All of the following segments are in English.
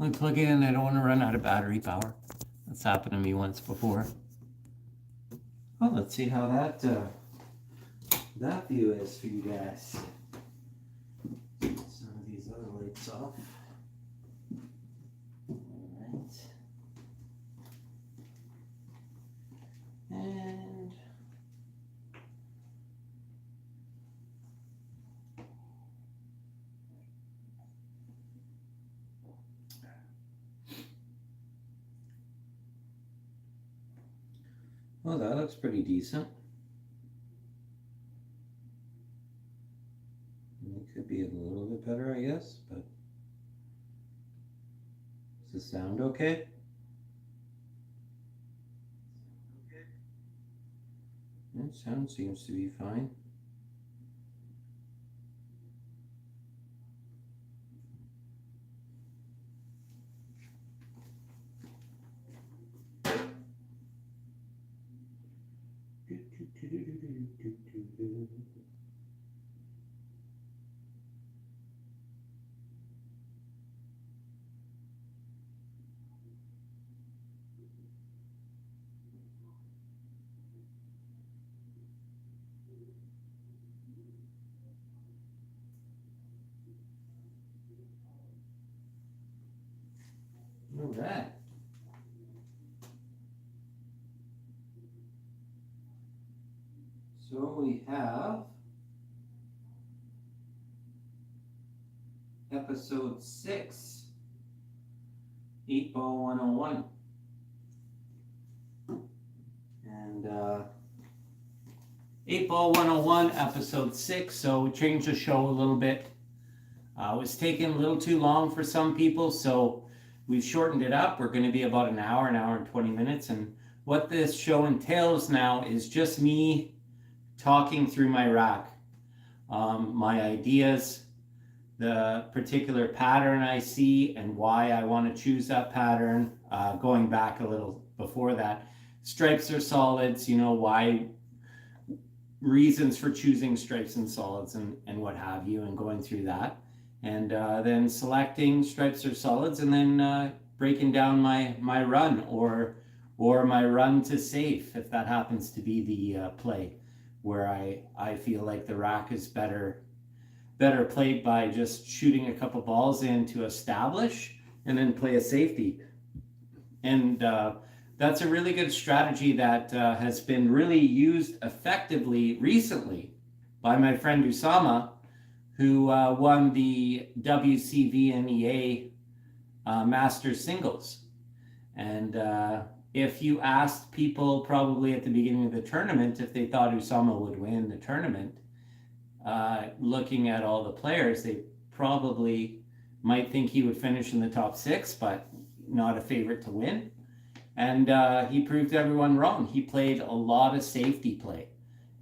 When I plug in, I don't want to run out of battery power. That's happened to me once before. Well, let's see how that view is for you guys. Some of these other lights off. Alright. And well, that looks pretty decent. It could be a little bit better, I guess, but does the sound okay? The sound seems to be fine. All right. So we have episode 6, 8-Ball 101. And 8-Ball 101, episode 6. So we changed the show a little bit. It was taking a little too long for some people, so we've shortened it up. We're going to be about an hour and 20 minutes. And what this show entails now is just me talking through my rack, my ideas, the particular pattern I see and why I want to choose that pattern. Going back a little before that, stripes or solids, you know, why, reasons for choosing stripes and solids and what have you, and going through that. And then selecting stripes or solids, and then breaking down my run or my run to safe, if that happens to be the play, where I feel like the rack is better played by just shooting a couple balls in to establish and then play a safety. And that's a really good strategy that has been really used effectively recently by my friend Usama, who won the WCVNEA Masters Singles. And if you asked people probably at the beginning of the tournament if they thought Usama would win the tournament, looking at all the players, they probably might think he would finish in the top 6, but not a favorite to win. And he proved everyone wrong. He played a lot of safety play.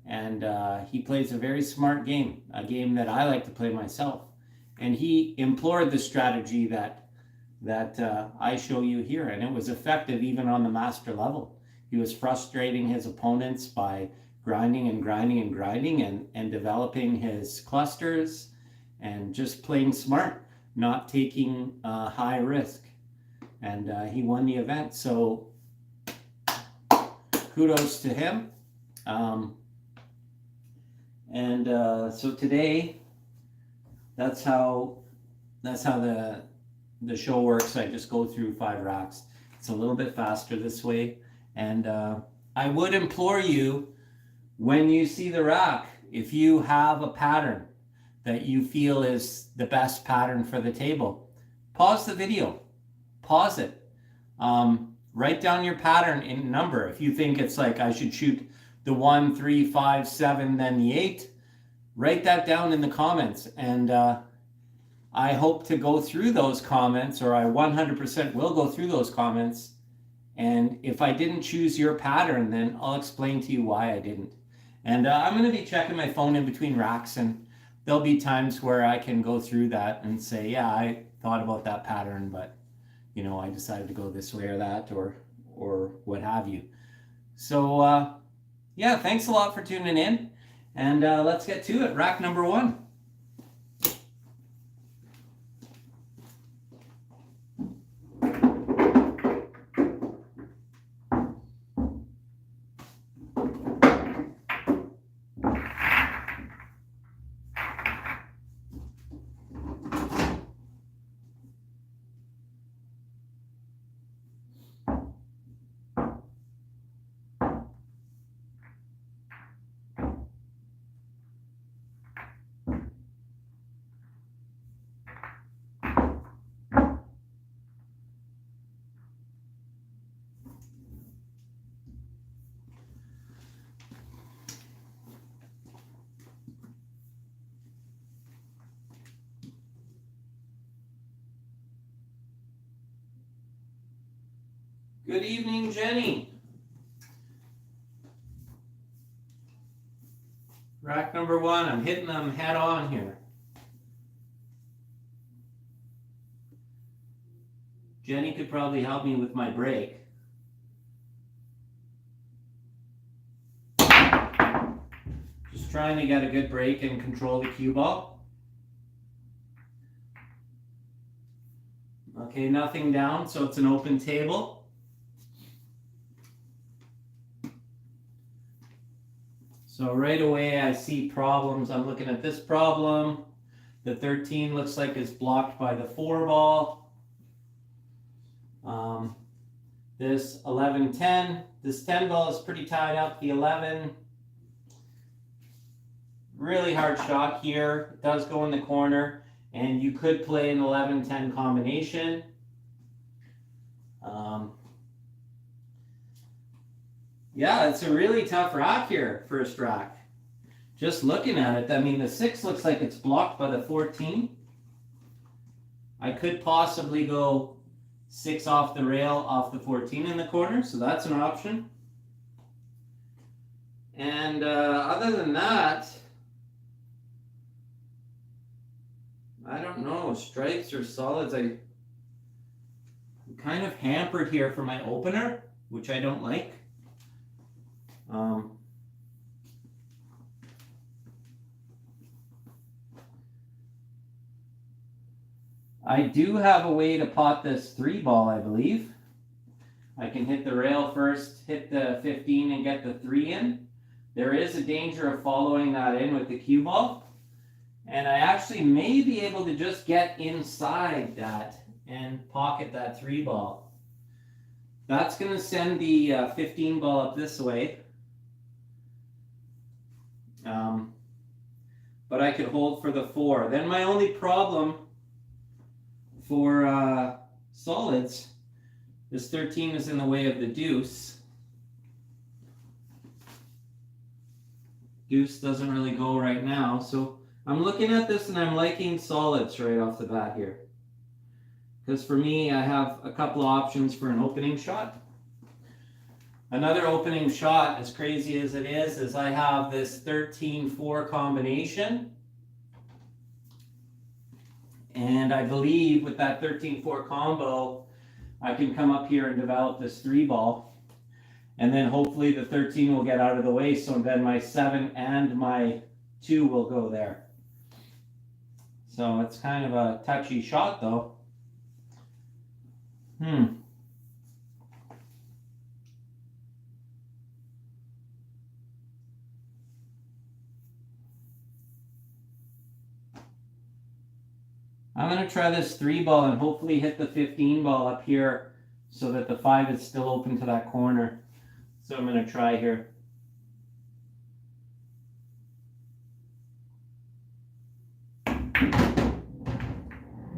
And he plays a very smart game, a game that I like to play myself. And he employed the strategy that I show you here, and it was effective even on the master level. He was frustrating his opponents by grinding and developing his clusters and just playing smart, not taking high risk. And he won the event. So kudos to him. So today, that's how the show works. I just go through 5 racks. It's a little bit faster this way. And I would implore you, when you see the rack, if you have a pattern that you feel is the best pattern for the table, pause the video, pause it. Write down your pattern in number. If you think it's like I should shoot the 1, 3, 5, 7, then the 8, write that down in the comments. And I hope to go through those comments, or I 100% will go through those comments. And if I didn't choose your pattern, then I'll explain to you why I didn't. And I'm going to be checking my phone in between racks, and there'll be times where I can go through that and say, yeah, I thought about that pattern, but you know, I decided to go this way or that, or what have you. So yeah, thanks a lot for tuning in, and let's get to it. Rack number 1. Good evening, Jenny. Rack number 1, I'm hitting them head on here. Jenny could probably help me with my break. Just trying to get a good break and control the cue ball. Okay, nothing down, so it's an open table. So right away I see problems. I'm looking at this problem. The 13 looks like it's blocked by the 4 ball. This 11-10, this 10 ball is pretty tied up. The 11, really hard shot here. It does go in the corner, and you could play an 11-10 combination. Yeah, it's a really tough rack here, first rack. Just looking at it, I mean, the 6 looks like it's blocked by the 14. I could possibly go 6 off the rail, off the 14 in the corner, so that's an option. And other than that, I don't know, stripes or solids. I'm kind of hampered here for my opener, which I don't like. I do have a way to pot this 3 ball, I believe. I can hit the rail first, hit the 15 and get the 3 in. There is a danger of following that in with the cue ball. And I actually may be able to just get inside that and pocket that 3 ball. That's going to send the 15 ball up this way. But I could hold for the 4. Then my only problem for solids, this 13 is in the way of the deuce. Deuce doesn't really go right now, so I'm looking at this and I'm liking solids right off the bat here. Because for me, I have a couple of options for an opening shot. Another opening shot, as crazy as it is I have this 13-4 combination. And I believe with that 13-4 combo, I can come up here and develop this 3 ball. And then hopefully the 13 will get out of the way, so then my 7 and my 2 will go there. So it's kind of a touchy shot though. I'm going to try this 3 ball and hopefully hit the 15 ball up here so that the 5 is still open to that corner. So I'm going to try here.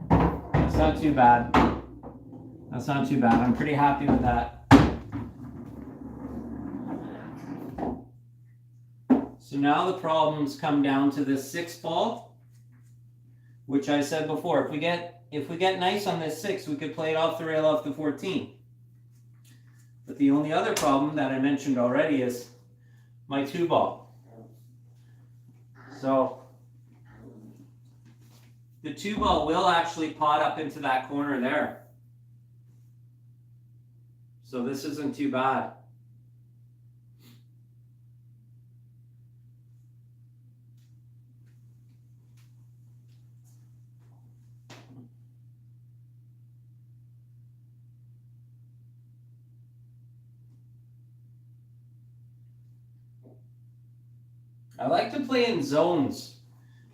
That's not too bad. That's not too bad. I'm pretty happy with that. So now the problems come down to this 6 ball. Which I said before, if we get nice on this 6, we could play it off the rail off the 14. But the only other problem that I mentioned already is my 2 ball. So the 2 ball will actually pot up into that corner there. So this isn't too bad. I like to play in zones,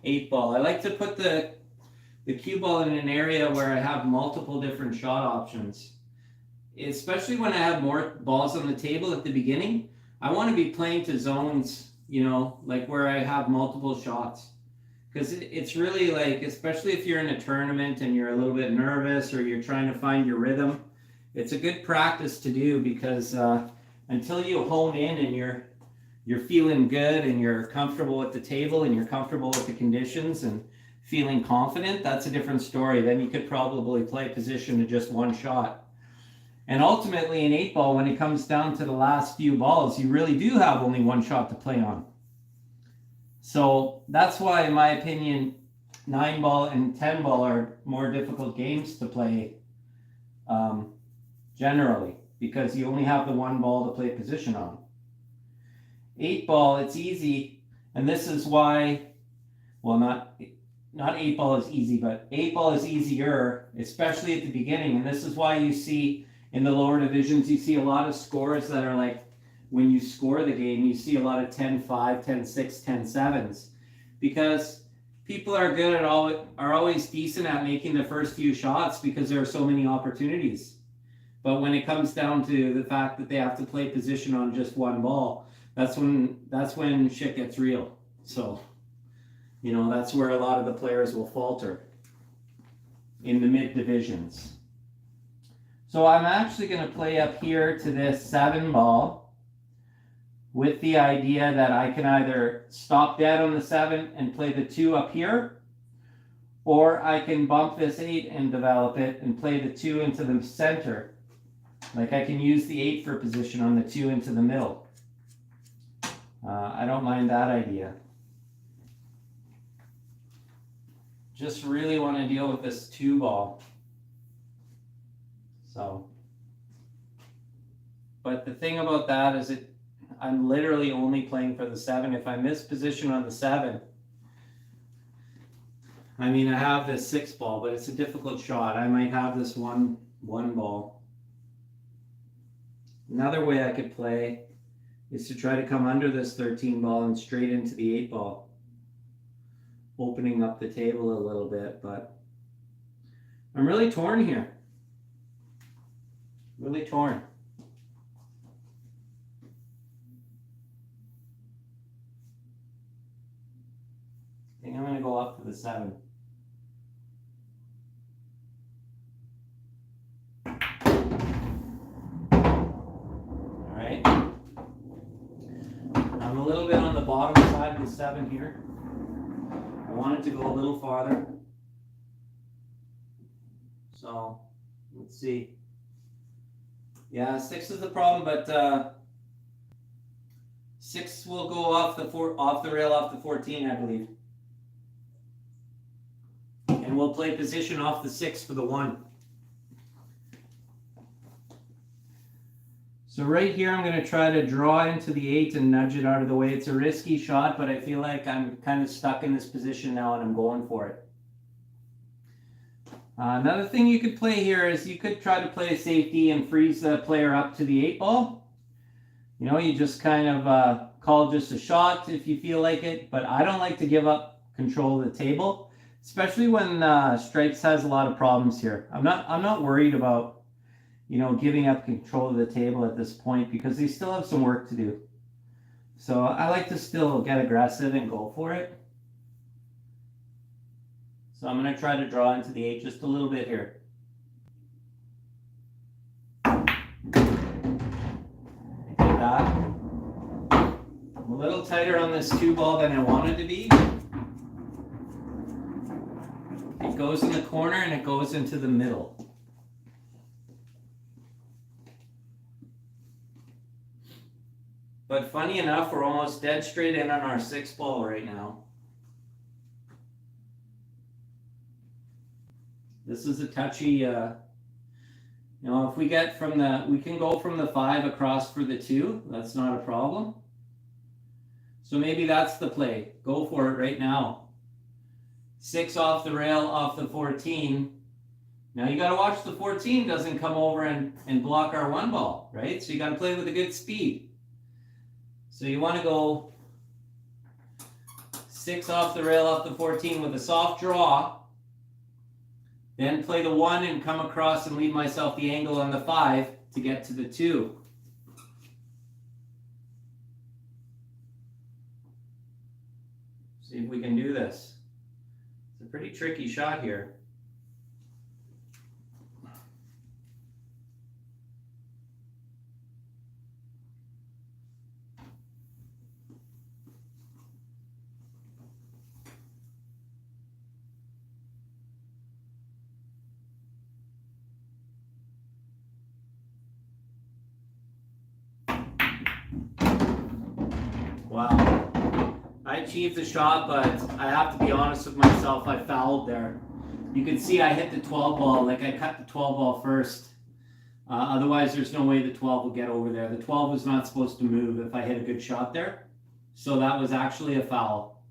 8 ball. I like to put the cue ball in an area where I have multiple different shot options. Especially when I have more balls on the table at the beginning, I want to be playing to zones, you know, like where I have multiple shots. Because it's really like, especially if you're in a tournament and you're a little bit nervous or you're trying to find your rhythm, it's a good practice to do because until you hone in and you're feeling good and you're comfortable with the table and you're comfortable with the conditions and feeling confident, that's a different story. Then you could probably play position to just 1 shot. And ultimately in 8-ball, when it comes down to the last few balls, you really do have only one shot to play on. So that's why, in my opinion, 9-ball and 10-ball are more difficult games to play generally, because you only have the one ball to play position on. 8-ball, it's easy, and this is why, well, not 8-ball is easy, but 8-ball is easier, especially at the beginning. And this is why you see in the lower divisions, you see a lot of scores that are like, when you score the game, you see a lot of 10-5, 10-6, 10-7s, because people are good at are always decent at making the first few shots because there are so many opportunities. But when it comes down to the fact that they have to play position on just one ball, that's when shit gets real. So, you know, that's where a lot of the players will falter in the mid divisions. So I'm actually going to play up here to this 7-ball with the idea that I can either stop dead on the 7 and play the 2 up here, or I can bump this 8 and develop it and play the 2 into the center. Like I can use the 8 for position on the 2 into the middle. I don't mind that idea. Just really want to deal with this 2-ball. So, but the thing about that is I'm literally only playing for the 7. If I miss position on the 7, I mean, I have this 6-ball, but it's a difficult shot. I might have this one ball. Another way I could play is to try to come under this 13-ball and straight into the 8-ball, opening up the table a little bit, but I'm really torn here. Really torn. I think I'm going to go up to the 7. I'm a little bit on the bottom side of the 7 here. I want it to go a little farther. So, let's see. Yeah, 6 is the problem, but 6 will go off the rail off the 14, I believe. And we'll play position off the 6 for the 1. So right here, I'm going to try to draw into the 8 and nudge it out of the way. It's a risky shot, but I feel like I'm kind of stuck in this position now and I'm going for it. Another thing you could play here is you could try to play a safety and freeze the player up to the 8-ball. You know, you just kind of call just a shot if you feel like it, but I don't like to give up control of the table, especially when Stripes has a lot of problems here. I'm not worried about, you know, giving up control of the table at this point because they still have some work to do. So I like to still get aggressive and go for it. So I'm going to try to draw into the 8 just a little bit here. Like that. I'm a little tighter on this 2-ball than I wanted to be. It goes in the corner and it goes into the middle. But funny enough, we're almost dead straight in on our 6-ball right now. This is a touchy, you know, if we get from we can go from the 5 across for the 2. That's not a problem. So maybe that's the play. Go for it right now. 6 off the rail, off the 14. Now you got to watch the 14 doesn't come over and block our 1-ball, right? So you got to play with a good speed. So you want to go 6 off the rail, off the 14 with a soft draw. Then play the 1 and come across and leave myself the angle on the 5 to get to the 2. See if we can do this. It's a pretty tricky shot here. Wow. I achieved the shot, but I have to be honest with myself, I fouled there. You can see I hit the 12 ball, like I cut the 12 ball first. Otherwise, there's no way the 12 will get over there. The 12 was not supposed to move if I hit a good shot there. So that was actually a foul.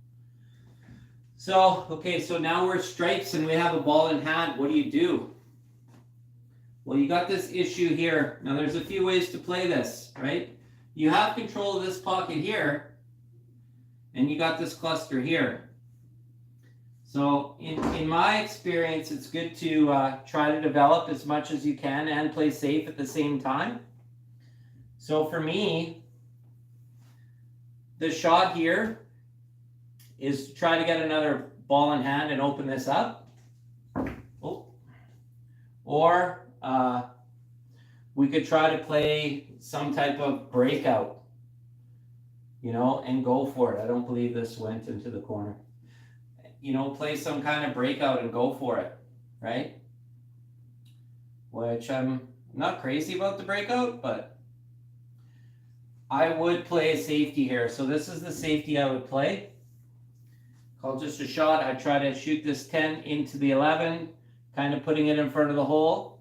So, okay, so now we're stripes and we have a ball in hand. What do? Well, you got this issue here. Now, there's a few ways to play this, right? You have control of this pocket here, and you got this cluster here. So in my experience, it's good to try to develop as much as you can and play safe at the same time. So for me, the shot here is to try to get another ball in hand and open this up. Oh. Or we could try to play some type of breakout, you know, and go for it. I don't believe this went into the corner. You know, play some kind of breakout and go for it, right? Which I'm not crazy about the breakout, but I would play a safety here. So this is the safety I would play. Call just a shot. I'd try to shoot this 10 into the 11, kind of putting it in front of the hole,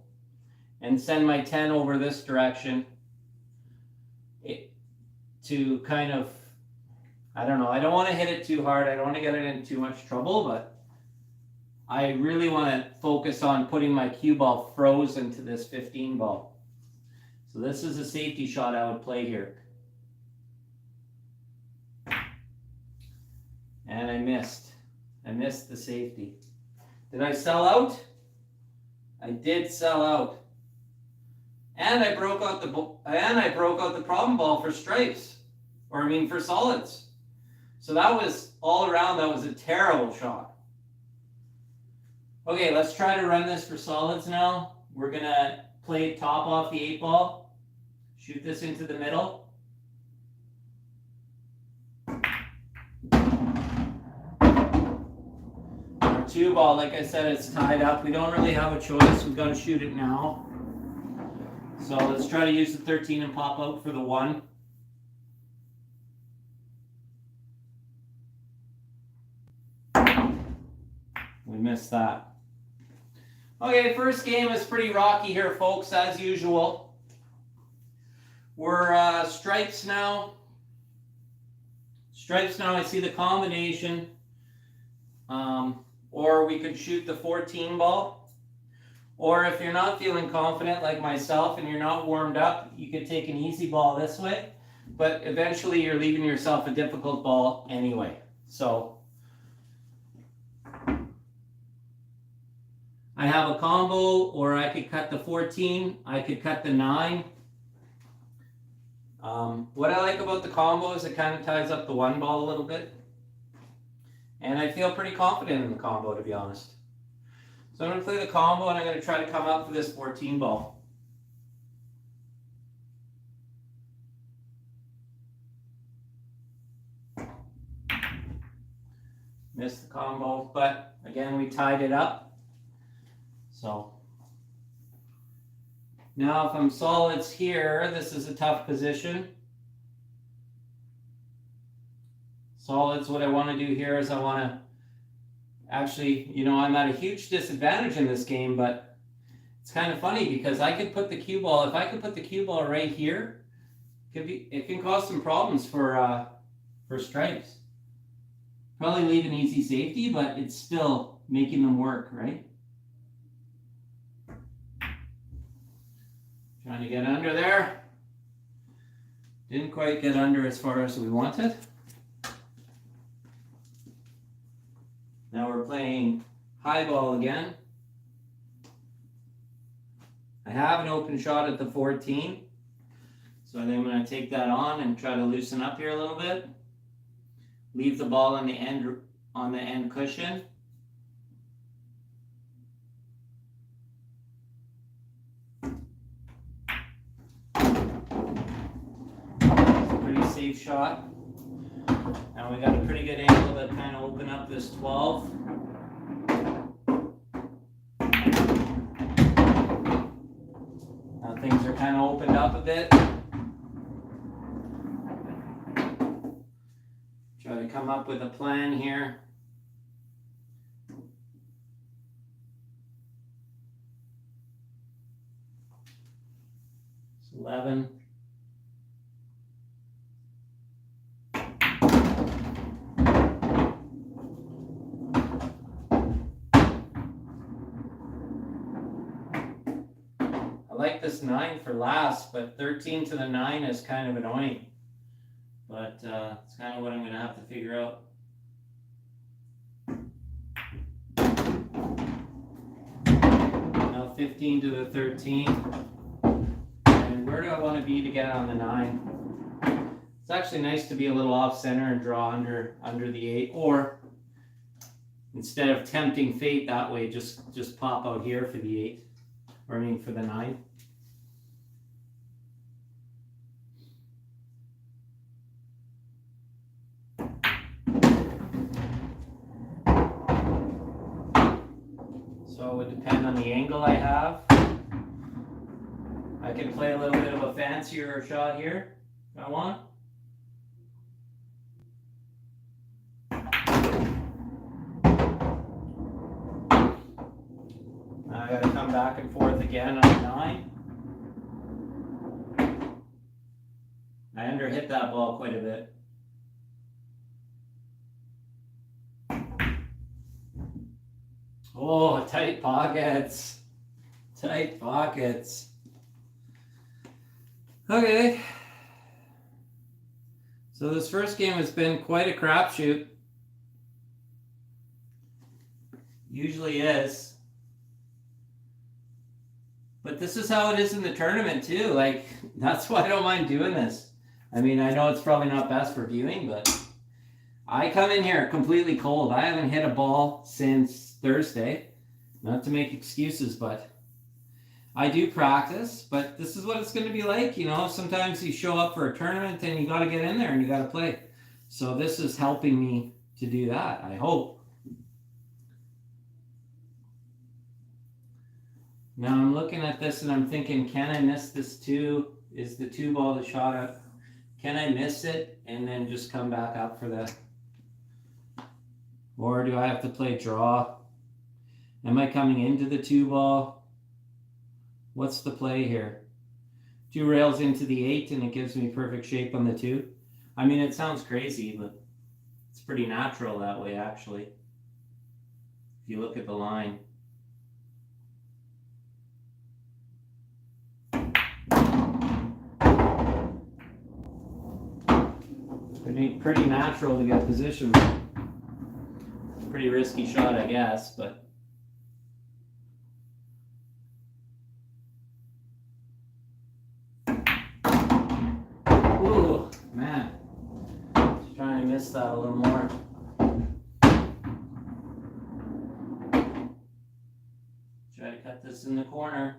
and send my 10 over this direction to kind of, I don't know, I don't want to hit it too hard. I don't want to get it in too much trouble, but I really want to focus on putting my cue ball frozen to this 15 ball. So this is a safety shot I would play here. And I missed. I missed the safety. Did I sell out? I did sell out. And I broke out the problem ball for stripes. Or I mean for solids. So that was all around, that was a terrible shot. Okay, let's try to run this for solids now. We're gonna play top off the 8-ball. Shoot this into the middle. Our 2-ball, like I said, it's tied up. We don't really have a choice. We've got to shoot it now. So let's try to use the 13 and pop out for the 1. We missed that. Okay, first game is pretty rocky here, folks, as usual. We're stripes now. Stripes now, I see the combination. Or we could shoot the 14 ball. Or if you're not feeling confident like myself and you're not warmed up, you could take an easy ball this way. But eventually you're leaving yourself a difficult ball anyway. So I have a combo, or I could cut the 14, I could cut the 9. What I like about the combo is it kind of ties up the 1 ball a little bit. And I feel pretty confident in the combo, to be honest. So I'm going to play the combo and I'm going to try to come up for this 14 ball. Missed the combo, but again, we tied it up. So now if I'm solids here, this is a tough position. Solids, what I want to do here is I want to actually, you know, I'm at a huge disadvantage in this game, but it's kind of funny because I could put the cue ball, if I could put the cue ball right here, it can cause some problems for stripes. Probably leave an easy safety, but it's still making them work, right? Trying to get under there. Didn't quite get under as far as we wanted. Now we're playing high ball again. I have an open shot at the 14. So I think I'm going to take that on and try to loosen up here a little bit. Leave the ball on the end cushion. Pretty safe shot. Now we got a pretty good angle to kind of open up this 12. Now things are kind of opened up a bit. I come up with a plan here. It's 11. I like this 9 for last, but 13 to the 9 is kind of annoying. But it's kind of what I'm going to have to figure out. Now 15 to the 13. And where do I want to be to get on the 9? It's actually nice to be a little off center and draw under the 8. Or instead of tempting fate that way, just pop out here for the 8. Or I mean for the 9. So it would depend on the angle I have. I can play a little bit of a fancier shot here if I want. Now I got to come back and forth again on the 9. I underhit that ball quite a bit. Oh, tight pockets. Tight pockets. Okay. So this first game has been quite a crapshoot. Usually is. But this is how it is in the tournament too. Like, that's why I don't mind doing this. I mean, I know it's probably not best for viewing, but I come in here completely cold. I haven't hit a ball since Thursday. Not to make excuses, but I do practice. But this is what it's going to be like. You know, sometimes you show up for a tournament and you got to get in there and you got to play. So this is helping me to do that, I hope. Now I'm looking at this and I'm thinking, can I miss this 2? Is the 2 ball the shot up? Can I miss it and then just come back up for that? Or do I have to play draw? Am I coming into the 2 ball? What's the play here? 2 rails into the 8 and it gives me perfect shape on the 2. I mean, it sounds crazy, but it's pretty natural that way, actually. If you look at the line. Pretty natural to get positioned. Pretty risky shot, I guess, but ooh, man. Just trying to miss that a little more. Try to cut this in the corner.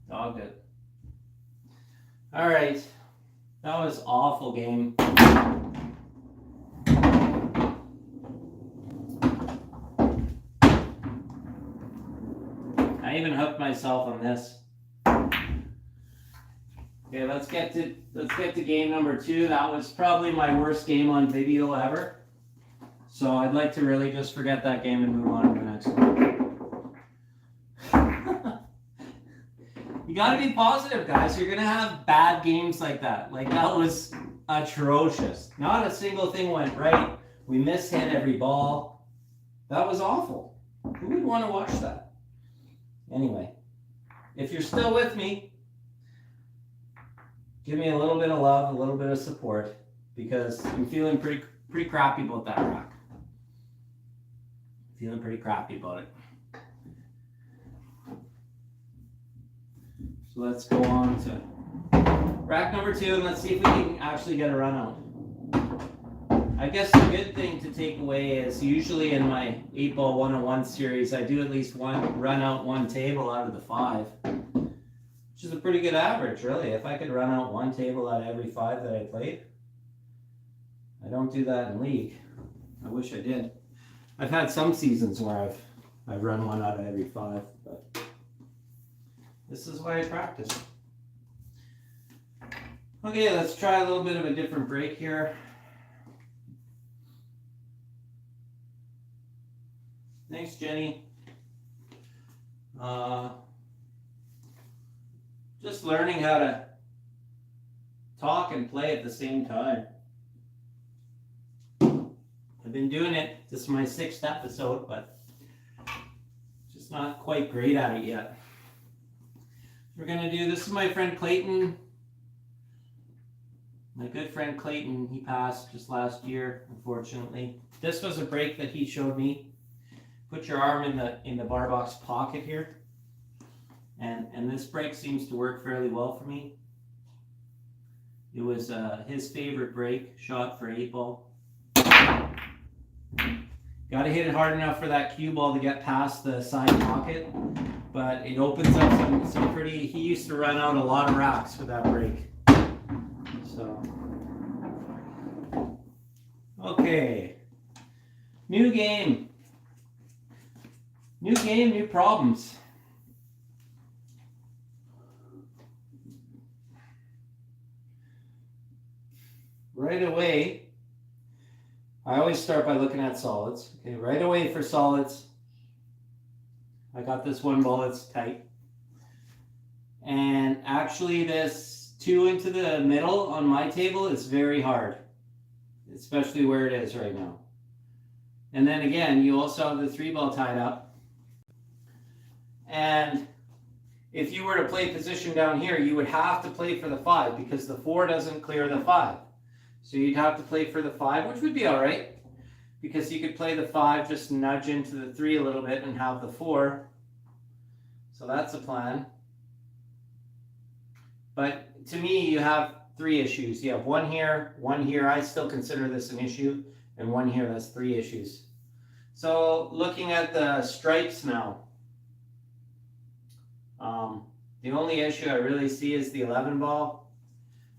Dogged it. All right. That was awful game. I even hooked myself on this. Okay, let's get to game number 2. That was probably my worst game on video ever. So I'd like to really just forget that game and move on to the next one. You gotta be positive, guys. You're gonna have bad games like that. Like, that was atrocious. Not a single thing went right. We mishit every ball. That was awful. Who would want to watch that? Anyway, if you're still with me, give me a little bit of love, a little bit of support, because I'm feeling pretty crappy about that rack. Feeling pretty crappy about it. So let's go on to rack number 2 and let's see if we can actually get a run out. I guess the good thing to take away is usually in my 8-ball 101 series, I do at least run out 1 table out of the 5, which is a pretty good average, really. If I could run out 1 table out of every 5 that I played. I don't do that in league. I wish I did. I've had some seasons where I've run 1 out of every 5, but this is why I practice. Okay, let's try a little bit of a different break here. Thanks, Jenny. Just learning how to talk and play at the same time. I've been doing it. This is my 6th episode, but just not quite great at it yet. We're going to do, this is my friend Clayton. My good friend Clayton, he passed just last year, unfortunately. This was a break that he showed me. Put your arm in the bar box pocket here. And this break seems to work fairly well for me. It was his favorite break, shot for 8-ball. Got to hit it hard enough for that cue ball to get past the side pocket. But it opens up some pretty, he used to run out a lot of racks with that break. So, okay. New game. New game, new problems. Right away, I always start by looking at solids. Okay, right away for solids, I got this one ball that's tight. And actually this 2 into the middle on my table is very hard, especially where it is right now. And then again, you also have the 3-ball tied up. And if you were to play position down here, you would have to play for the 5 because the 4 doesn't clear the 5. So you'd have to play for the 5, which would be all right because you could play the 5, just nudge into the 3 a little bit and have the 4. So that's a plan. But to me, you have 3 issues. You have one here. I still consider this an issue. And one here, that's 3 issues. So looking at the stripes now. The only issue I really see is the 11 ball.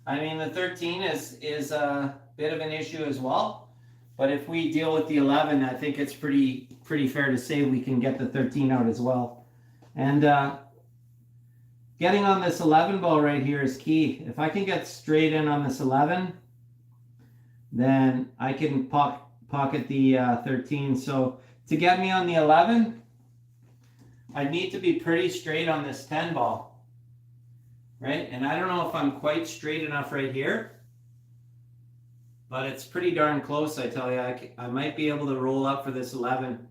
I mean, the 13 is a bit of an issue as well. But if we deal with the 11, I think it's pretty fair to say we can get the 13 out as well. And getting on this 11 ball right here is key. If I can get straight in on this 11, then I can pocket the 13. So to get me on the 11, I need to be pretty straight on this 10 ball, right? And I don't know if I'm quite straight enough right here, but it's pretty darn close, I tell you. I might be able to roll up for this 11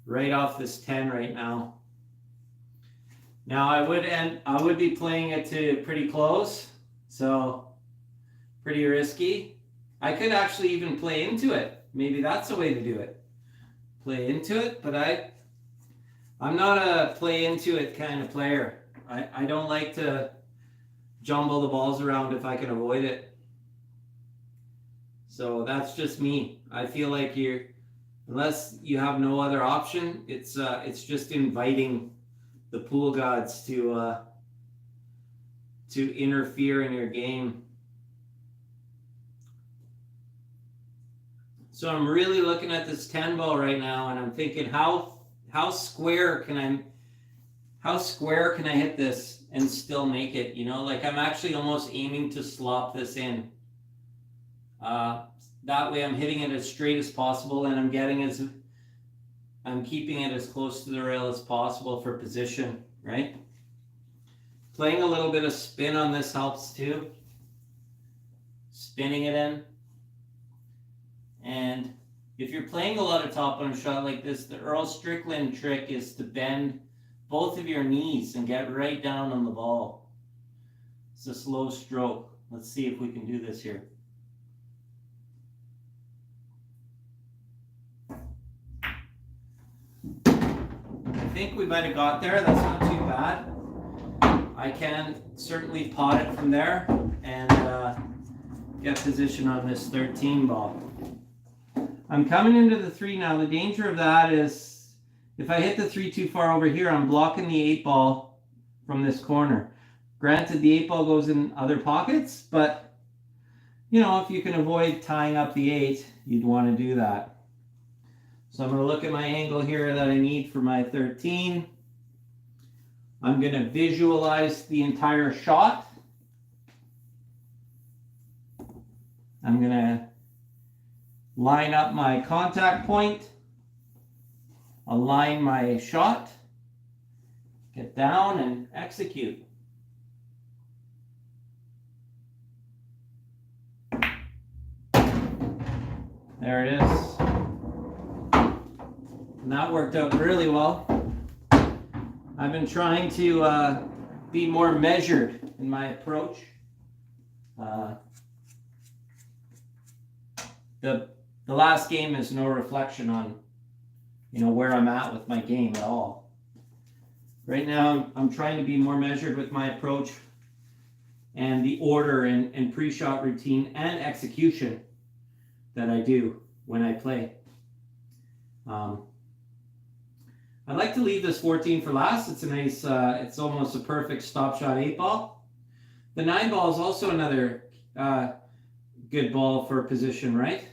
right off this 10 right now. Now I would be playing it to pretty close, so pretty risky. I could actually even play into it. Maybe that's the way to do it. Play into it, but I'm not a play into it kind of player. I don't like to jumble the balls around if I can avoid it. So that's just me. I feel like unless you have no other option, it's just inviting the pool gods to interfere in your game. So I'm really looking at this 10 ball right now, and I'm thinking, how square can I hit this and still make it? You know, like I'm actually almost aiming to slop this in. That way I'm hitting it as straight as possible, and I'm keeping it as close to the rail as possible for position, right? Playing a little bit of spin on this helps too. Spinning it in. And if you're playing a lot of top on a shot like this, the Earl Strickland trick is to bend both of your knees and get right down on the ball. It's a slow stroke. Let's see if we can do this here. I think we might have got there. That's not too bad. I can certainly pot it from there and get position on this 13 ball. I'm coming into the 3 now. The danger of that is if I hit the 3 too far over here, I'm blocking the 8 ball from this corner. Granted, the 8 ball goes in other pockets, but you know, if you can avoid tying up the 8, you'd want to do that. So I'm going to look at my angle here that I need for my 13. I'm going to visualize the entire shot. I'm going to line up my contact point, align my shot, get down and execute. There it is. And that worked out really well. I've been trying to be more measured in my approach. The last game is no reflection on, where I'm at with my game at all. Right now, I'm trying to be more measured with my approach and the order and pre-shot routine and execution that I do when I play. I'd like to leave this 14 for last. It's a nice, it's almost a perfect stop shot 8-ball. The 9-ball is also another good ball for position, right?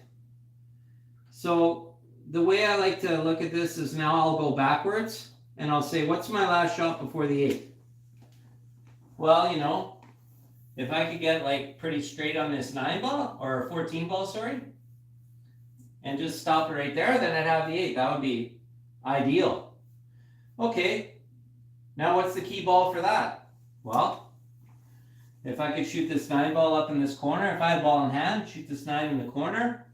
So the way I like to look at this is now I'll go backwards and I'll say, what's my last shot before the 8? Well, if I could get like pretty straight on this 9-ball or 14-ball, sorry, and just stop it right there, then I'd have the 8. That would be ideal. Okay, now what's the key ball for that? Well, if I could shoot this 9-ball up in this corner, if I had a ball in hand, shoot this 9 in the corner,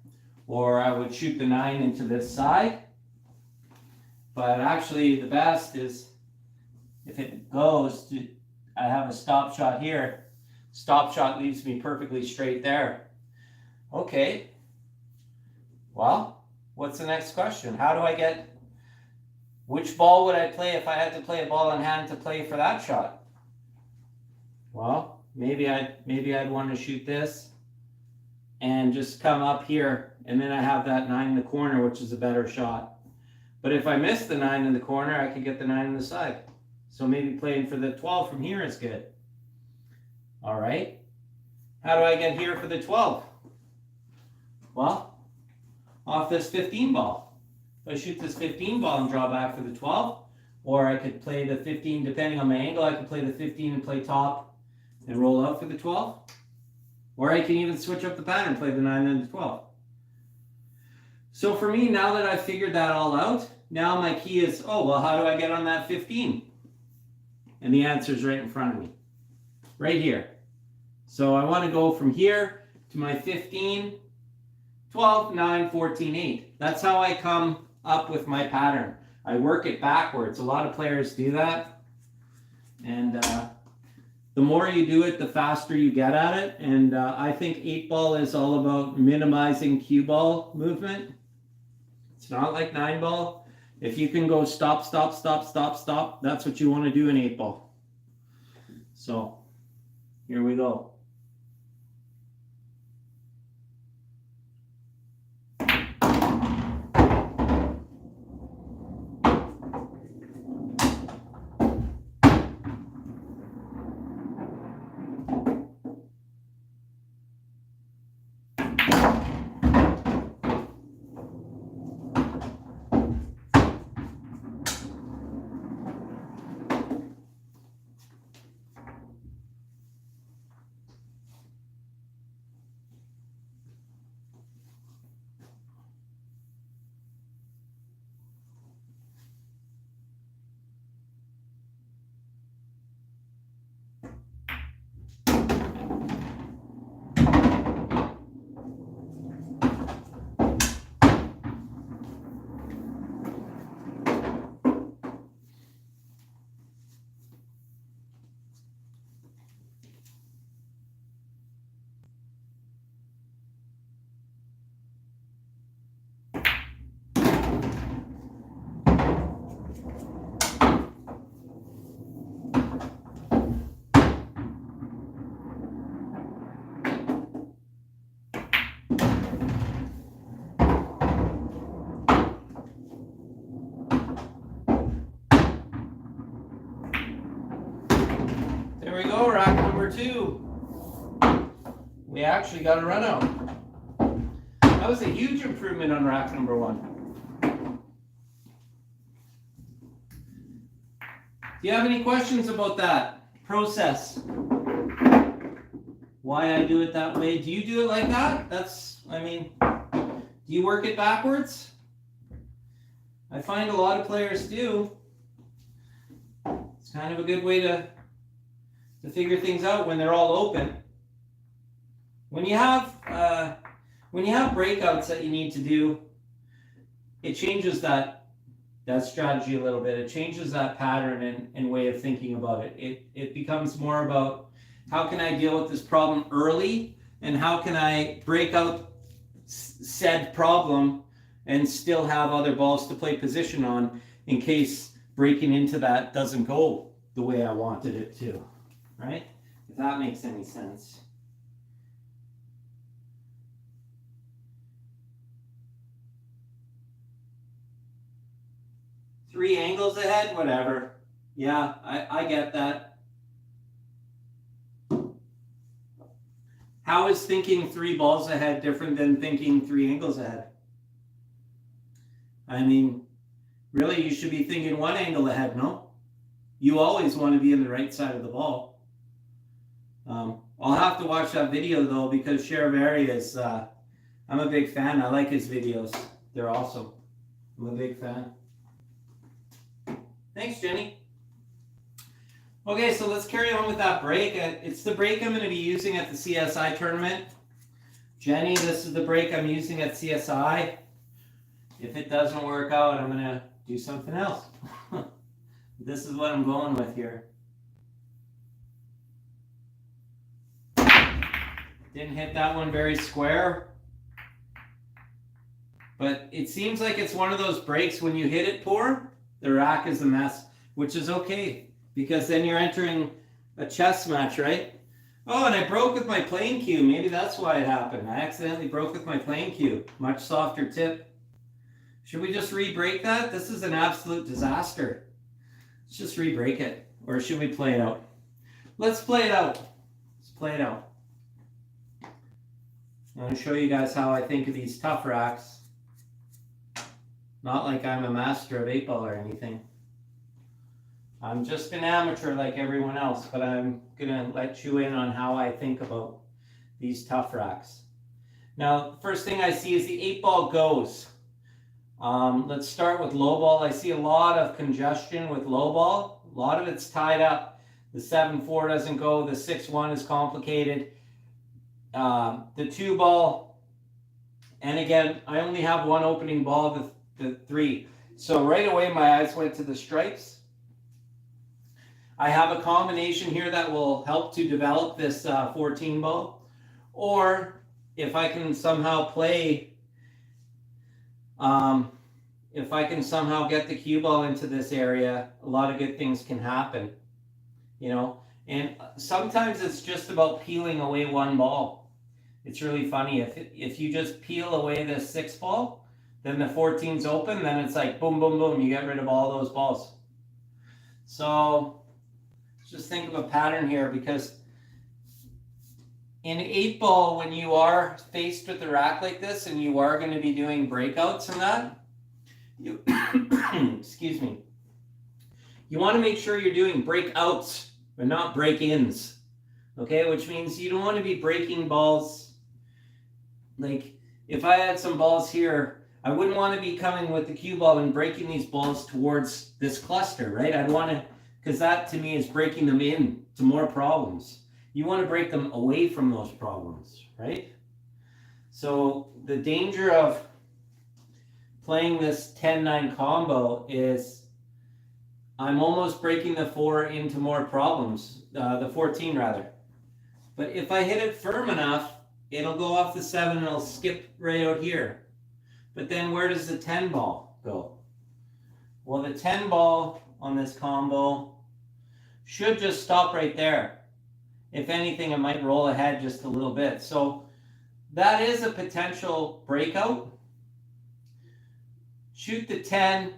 or I would shoot the 9 into this side. But actually the best is if it goes to, I have a stop shot here. Stop shot leaves me perfectly straight there. Okay, well, what's the next question? How do I get, which ball would I play if I had to play a ball in hand to play for that shot? Well, maybe I'd want to shoot this and just come up here, and then I have that 9 in the corner, which is a better shot. But if I miss the 9 in the corner, I could get the 9 on the side. So maybe playing for the 12 from here is good. All right. How do I get here for the 12? Well, off this 15 ball. If I shoot this 15 ball and draw back for the 12, or I could play the 15, depending on my angle, I could play the 15 and play top and roll out for the 12. Or I can even switch up the pattern, play the 9 and the 12. So for me, now that I've figured that all out, now my key is, oh, well, how do I get on that 15? And the answer is right in front of me, right here. So I want to go from here to my 15, 12, 9, 14, 8. That's how I come up with my pattern. I work it backwards. A lot of players do that. And the more you do it, the faster you get at it. And I think 8-ball is all about minimizing cue ball movement. It's not like 9-ball. If you can go stop, stop, stop, stop, stop, that's what you want to do in 8-ball. So here we go. There we go, rack number 2. We actually got a run out. That was a huge improvement on rack number 1. Do you have any questions about that process? why I do it that way. Do you do it like that? Do you work it backwards? I find a lot of players do. It's kind of a good way to figure things out when they're all open. When you have breakouts that you need to do, it changes that strategy a little bit. It changes that pattern and way of thinking about it. It becomes more about how can I deal with this problem early, and how can I break out said problem and still have other balls to play position on in case breaking into that doesn't go the way I wanted it to, right? If that makes any sense. Three angles ahead, whatever. Yeah, I get that. How is thinking three balls ahead different than thinking three angles ahead? I mean, really, you should be thinking one angle ahead, no? You always want to be in the right side of the ball. I'll have to watch that video, though, because Sherivari is, I'm a big fan. I like his videos. They're awesome. I'm a big fan. Thanks, Jenny. Okay, so let's carry on with that break. It's the break I'm going to be using at the CSI tournament. Jenny, this is the break I'm using at CSI. If it doesn't work out, I'm going to do something else. This is what I'm going with here. Didn't hit that one very square. But it seems like it's one of those breaks when you hit it poor, the rack is a mess, which is okay, because then you're entering a chess match, right? Oh, and I broke with my playing cue. Maybe that's why it happened. I accidentally broke with my playing cue. Much softer tip. Should we just re-break that? This is an absolute disaster. Let's just re-break it. Or should we play it out? Let's play it out. Let's play it out. I'm going to show you guys how I think of these tough racks. Not like I'm a master of 8-ball or anything. I'm just an amateur like everyone else, but I'm going to let you in on how I think about these tough racks. Now, the first thing I see is the 8-ball goes. Let's start with low ball. I see a lot of congestion with low ball. A lot of it's tied up. The 7-4 doesn't go. The 6-1 is complicated. The 2-ball, and again, I only have one opening ball, the 3. So right away, my eyes went to the stripes. I have a combination here that will help to develop this 14 ball. Or if I can somehow play, if I can somehow get the cue ball into this area, a lot of good things can happen, you know. And sometimes it's just about peeling away one ball. It's really funny. If you just peel away this 6 ball, then the 14's open, then it's like boom, boom, boom. You get rid of all those balls. So just think of a pattern here, because in 8-ball, when you are faced with the rack like this and you are going to be doing breakouts and that, you excuse me, you want to make sure you're doing breakouts but not break-ins, okay? Which means you don't want to be breaking balls. Like if I had some balls here, I wouldn't want to be coming with the cue ball and breaking these balls towards this cluster, right? I'd want to, because that to me is breaking them in to more problems. You want to break them away from those problems, right? So the danger of playing this 10-9 combo is I'm almost breaking the 4 into more problems, the 14 rather. But if I hit it firm enough, it'll go off the 7 and it'll skip right out here. But then where does the 10 ball go? Well, the 10 ball on this combo should just stop right there. If anything, it might roll ahead just a little bit. So that is a potential breakout. Shoot the 10,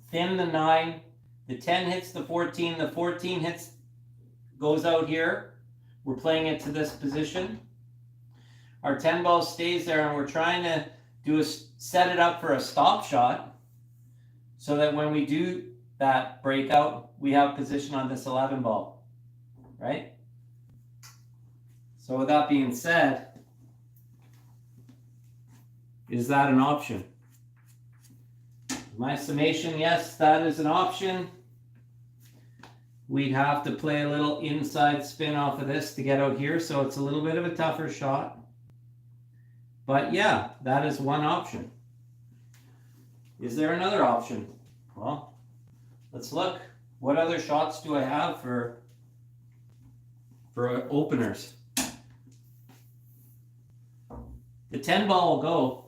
thin the 9. The 10 hits the 14. The 14 goes out here. We're playing it to this position. Our 10 ball stays there, and we're trying to set it up for a stop shot so that when we do that breakout, we have position on this 11 ball, right? So with that being said, is that an option? My summation, yes, that is an option. We'd have to play a little inside spin off of this to get out here, so it's a little bit of a tougher shot. But yeah, that is one option. Is there another option? Well, let's look. What other shots do I have for openers? The 10 ball will go.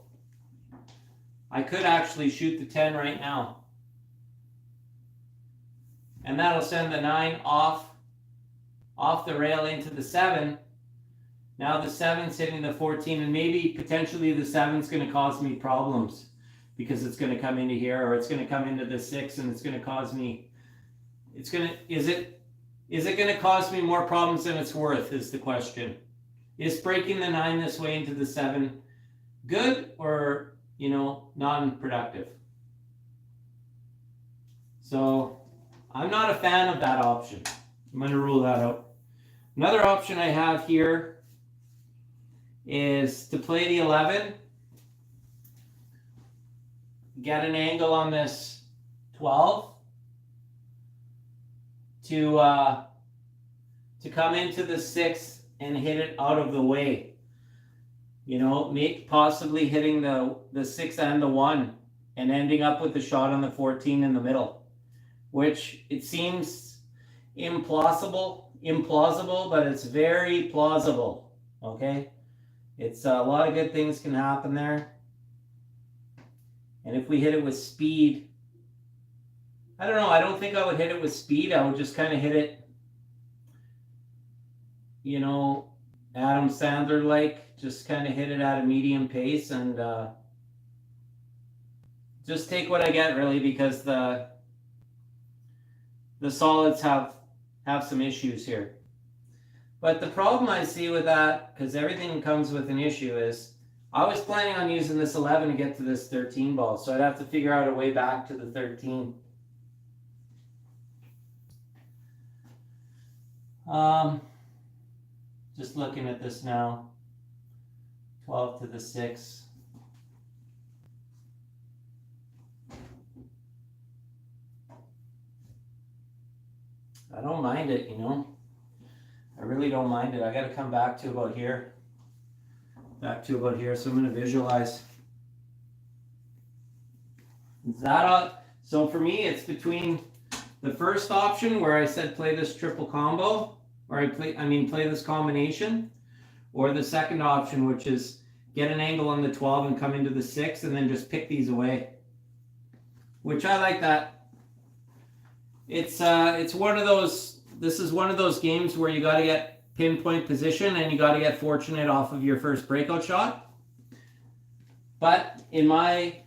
I could actually shoot the 10 right now. And that'll send the 9 off the rail into the 7. Now the 7's hitting the 14, and maybe potentially the 7's going to cause me problems because it's going to come into here, or it's going to come into the 6, and it's going to cause me. Is it going to cause me more problems than it's worth? Is the question. Is breaking the 9 this way into the 7 good, or non-productive? So I'm not a fan of that option. I'm going to rule that out. Another option I have here is to play the 11, get an angle on this 12 to come into the 6 and hit it out of the way. Possibly hitting the 6 and the 1 and ending up with the shot on the 14 in the middle, which it seems implausible, but it's very plausible. Okay, it's a lot of good things can happen there. And if we hit it with speed, I don't know, I don't think I would hit it with speed. I would just kind of hit it, Adam Sandler like, just kind of hit it at a medium pace and just take what I get, really, because the solids have some issues here. But the problem I see with that, because everything comes with an issue, is I was planning on using this 11 to get to this 13 ball, so I'd have to figure out a way back to the 13. Just looking at this now, 12 to the 6. I don't mind it, I really don't mind it. I got to come back to about here. So I'm going to visualize. Is that so for me, it's between the first option where I said play this triple combo, or play this combination, or the second option, which is get an angle on the 12 and come into the 6 and then just pick these away. Which I like that. It's one of those, this is one of those games where you got to get pinpoint position and you got to get fortunate off of your first breakout shot. But in my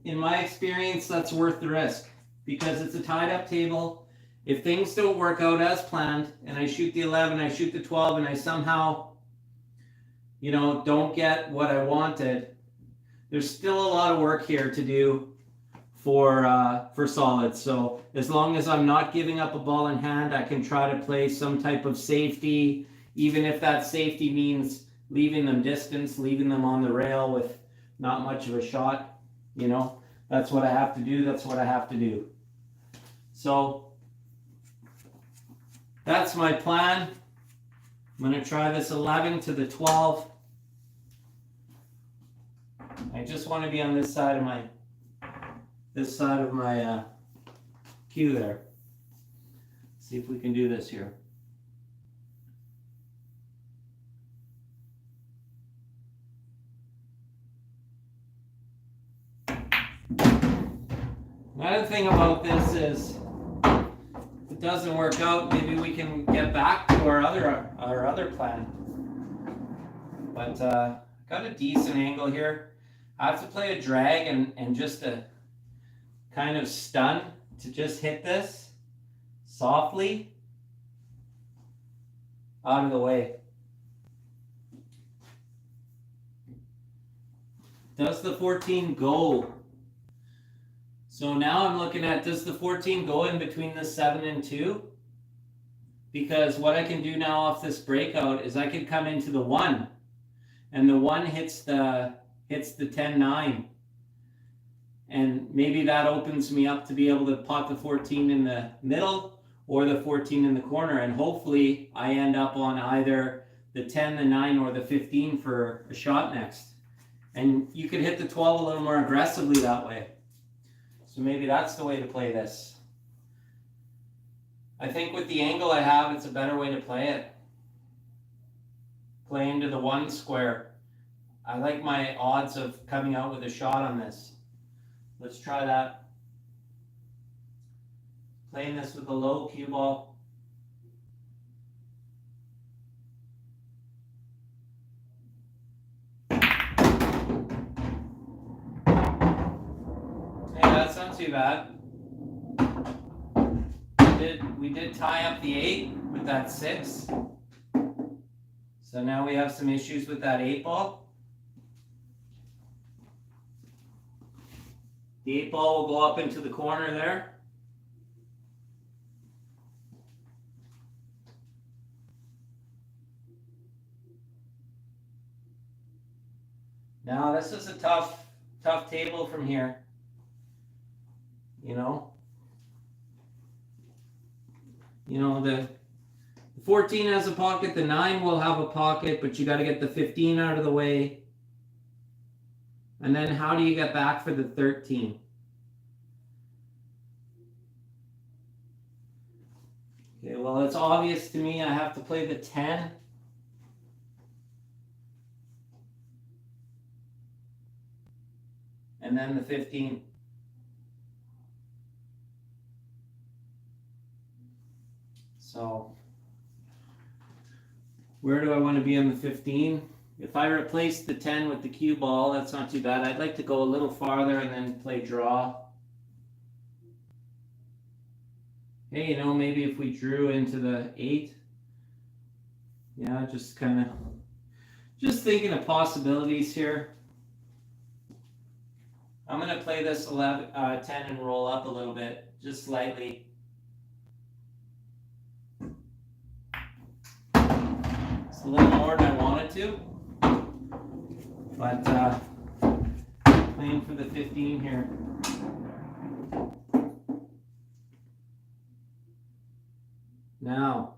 experience, that's worth the risk, because it's a tied up table. If things don't work out as planned and I shoot the 11, I shoot the 12, and I somehow, don't get what I wanted, there's still a lot of work here to do for solids. So as long as I'm not giving up a ball in hand, I can try to play some type of safety, even if that safety means leaving them distance, leaving them on the rail with not much of a shot. That's what I have to do. So that's my plan. I'm going to try this 11 to the 12. I just want to be on this side of my cue there. See if we can do this here. Another thing about this is, if it doesn't work out, maybe we can get back to our other plan. But got a decent angle here. I have to play a drag and just a kind of stun to just hit this softly out of the way. Does the 14 go? So now I'm looking at, does the 14 go in between the 7 and 2? because what I can do now off this breakout is I can come into the 1, and the 1 hits the 10-9, and maybe that opens me up to be able to pot the 14 in the middle or the 14 in the corner, and hopefully I end up on either the 10, the 9, or the 15 for a shot next. And you could hit the 12 a little more aggressively that way. So maybe that's the way to play this. I think with the angle I have, it's a better way to play it. Play into the 1 square. I like my odds of coming out with a shot on this. Let's try that. Playing this with a low cue ball. Hey, that's not too bad. We did tie up the 8 with that 6. So now we have some issues with that 8-ball. The 8-ball will go up into the corner there. Now this is a tough table from here. The 14 has a pocket, the 9 will have a pocket, but you got to get the 15 out of the way. And then how do you get back for the 13? Okay, well, it's obvious to me I have to play the 10. And then the 15. So, where do I want to be on the 15? If I replace the 10 with the cue ball, that's not too bad. I'd like to go a little farther and then play draw. Hey, maybe if we drew into the 8. Yeah, just thinking of possibilities here. I'm going to play this 10 and roll up a little bit, just slightly. It's a little more than I wanted to, but playing for the 15 here. Now,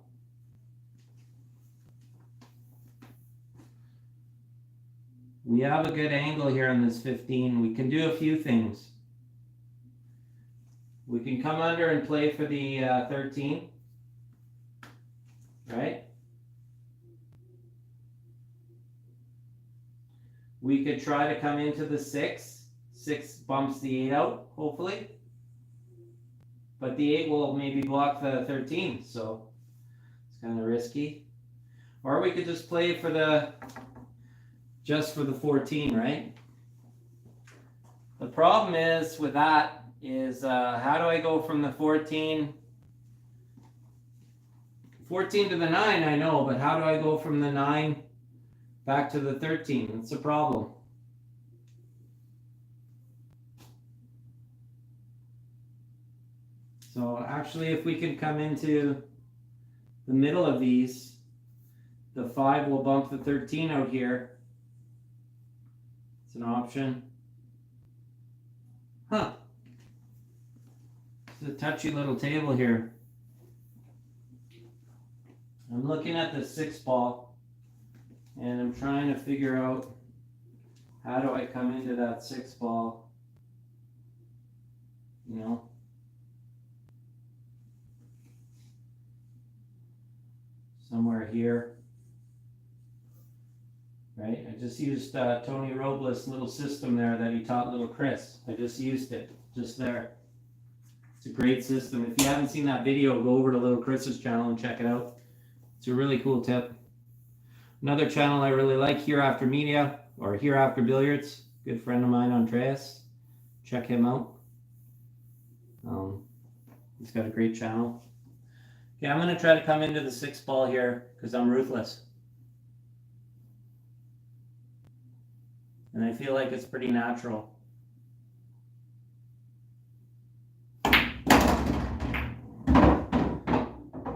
we have a good angle here on this 15. We can do a few things. We can come under and play for the 13, right? We could try to come into the 6. 6 bumps the 8 out, hopefully. But the 8 will maybe block the 13, so it's kind of risky. Or we could just play for the 14, right? The problem is with that is how do I go from the 14 to the 9? I know, but how do I go from the 9 back to the 13? That's a problem. So actually, if we can come into the middle of these, the 5 will bump the 13 out here. It's an option. Huh. It's a touchy little table here. I'm looking at the 6 ball and I'm trying to figure out how do I come into that 6 ball, somewhere here, right? I just used Tony Robles' little system there that he taught little Chris. I just used it just there. It's a great system. If you haven't seen that video, go over to little Chris's channel and check it out. It's a really cool tip. Another channel I really like, Here After Media, or Here After Billiards. Good friend of mine, Andreas. Check him out. He's got a great channel. Okay, I'm going to try to come into the 6 ball here because I'm ruthless. And I feel like it's pretty natural.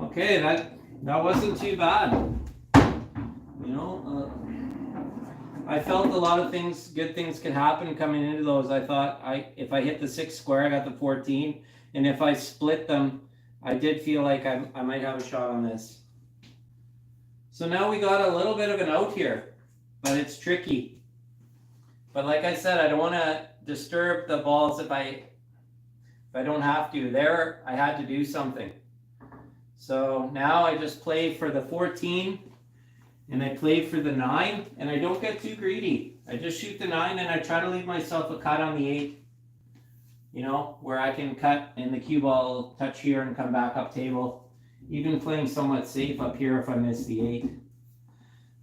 Okay, That wasn't too bad. You know, I felt a lot of things, good things could happen coming into those. I thought if I hit the 6 square, I got the 14. And if I split them, I did feel like I might have a shot on this. So now we got a little bit of an out here, but it's tricky. But like I said, I don't want to disturb the balls if I don't have to. There, I had to do something. So now I just play for the 14 and I play for the 9, and I don't get too greedy. I just shoot the 9 and I try to leave myself a cut on the 8, you know, where I can cut and the cue ball touch here and come back up table. Even playing somewhat safe up here if I miss the 8.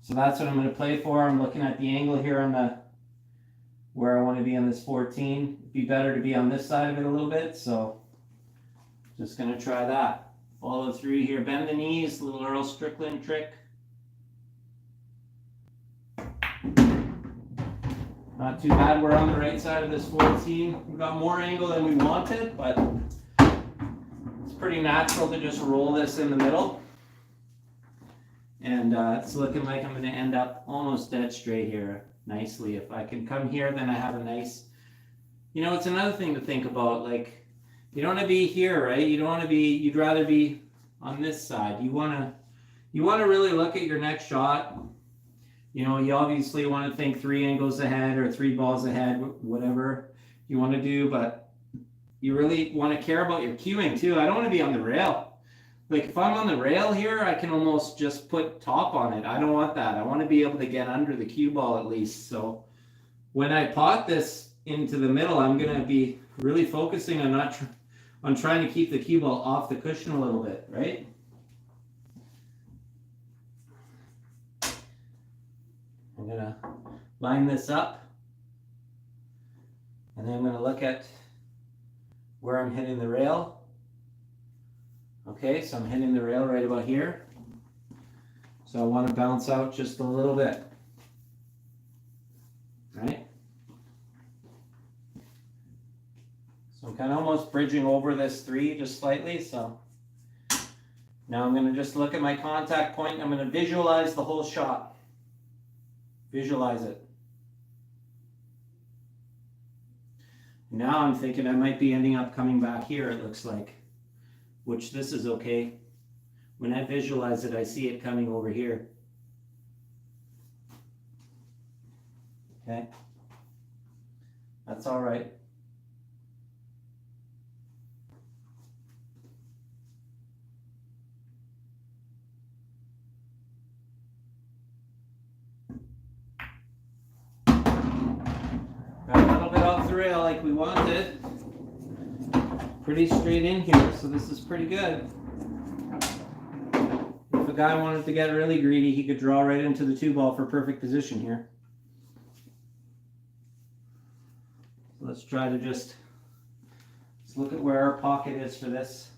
So that's what I'm going to play for. I'm looking at the angle here on the where I want to be on this 14. It'd be better to be on this side of it a little bit, so just going to try that. Follow through here, bend the knees, little Earl Strickland trick. Not too bad, we're on the right side of this 14. We've got more angle than we wanted, but it's pretty natural to just roll this in the middle. And it's looking like I'm going to end up almost dead straight here nicely. If I can come here, then I have a nice, you know, it's another thing to think about, like, you don't want to be here, right? You don't want to be, you'd rather be on this side. You want to really look at your next shot. You know, you obviously want to think 3 angles ahead or 3 balls ahead, whatever you want to do, but you really want to care about your cueing too. I don't want to be on the rail. Like if I'm on the rail here, I can almost just put top on it. I don't want that. I want to be able to get under the cue ball at least. So when I pot this into the middle, I'm going to be really focusing on trying to keep the cue ball off the cushion a little bit, right? I'm going to line this up, and then I'm going to look at where I'm hitting the rail. Okay, so I'm hitting the rail right about here. So I want to bounce out just a little bit, right? So I'm kind of almost bridging over this 3 just slightly. So now I'm going to just look at my contact point. I'm going to visualize the whole shot. Visualize it. Now I'm thinking I might be ending up coming back here, it looks like, which this is okay. When I visualize it, I see it coming over here. Okay. That's all right. Off the rail like we wanted. Pretty straight in here, so this is pretty good. If a guy wanted to get really greedy, he could draw right into the 2 ball for perfect position here. So let's try to let's look at where our pocket is for this.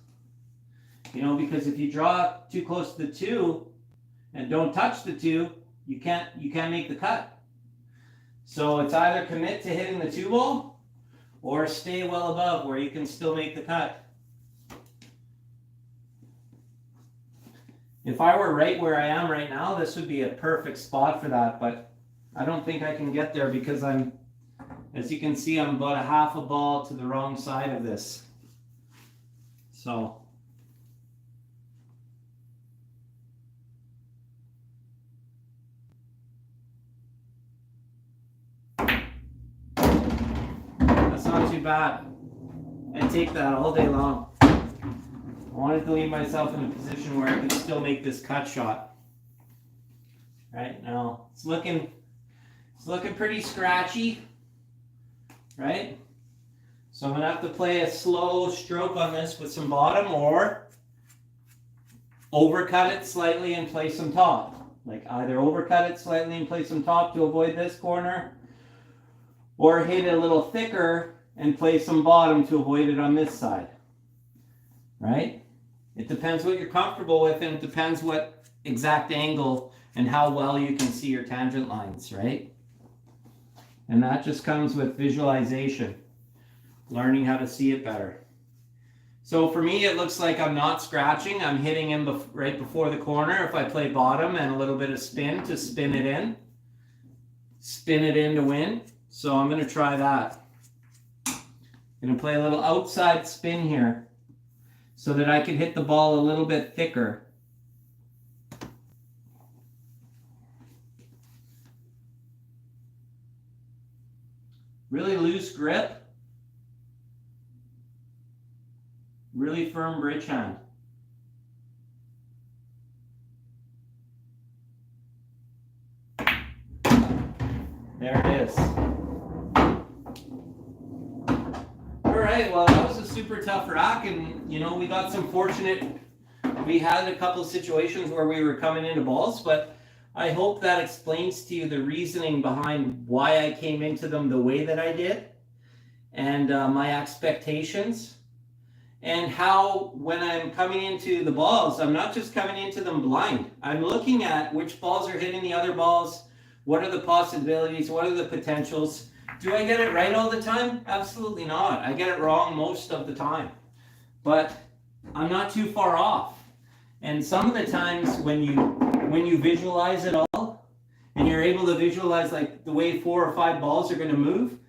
You know, because if you draw too close to the 2 and don't touch the 2, you can't make the cut. So it's either commit to hitting the 2 ball or stay well above where you can still make the cut. If I were right where I am right now, this would be a perfect spot for that, but I don't think I can get there because I'm, as you can see, I'm about a half a ball to the wrong side of this. So not too bad. I take that all day long. I wanted to leave myself in a position where I could still make this cut shot. Right now, it's looking pretty scratchy, right? So I'm gonna have to play a slow stroke on this with some bottom, or overcut it slightly and play some top. Like either overcut it slightly and play some top to avoid this corner, or hit it a little thicker and play some bottom to avoid it on this side, right? It depends what you're comfortable with, and it depends what exact angle and how well you can see your tangent lines, right? And that just comes with visualization, learning how to see it better. So for me, it looks like I'm not scratching. I'm hitting him right before the corner if I play bottom and a little bit of spin to spin it in. Spin it in to win. So I'm going to try that. I'm going to play a little outside spin here so that I can hit the ball a little bit thicker. Really loose grip. Really firm bridge hand. There it is. All right, well, that was a super tough rack, and you know, we got some fortunate. We had a couple of situations where we were coming into balls, but I hope that explains to you the reasoning behind why I came into them the way that I did, and my expectations. And how, when I'm coming into the balls, I'm not just coming into them blind. I'm looking at which balls are hitting the other balls. What are the possibilities? What are the potentials? Do I get it right all the time? Absolutely not. I get it wrong most of the time. But I'm not too far off. And some of the times when you visualize it all, and you're able to visualize like the way 4 or 5 balls are going to move,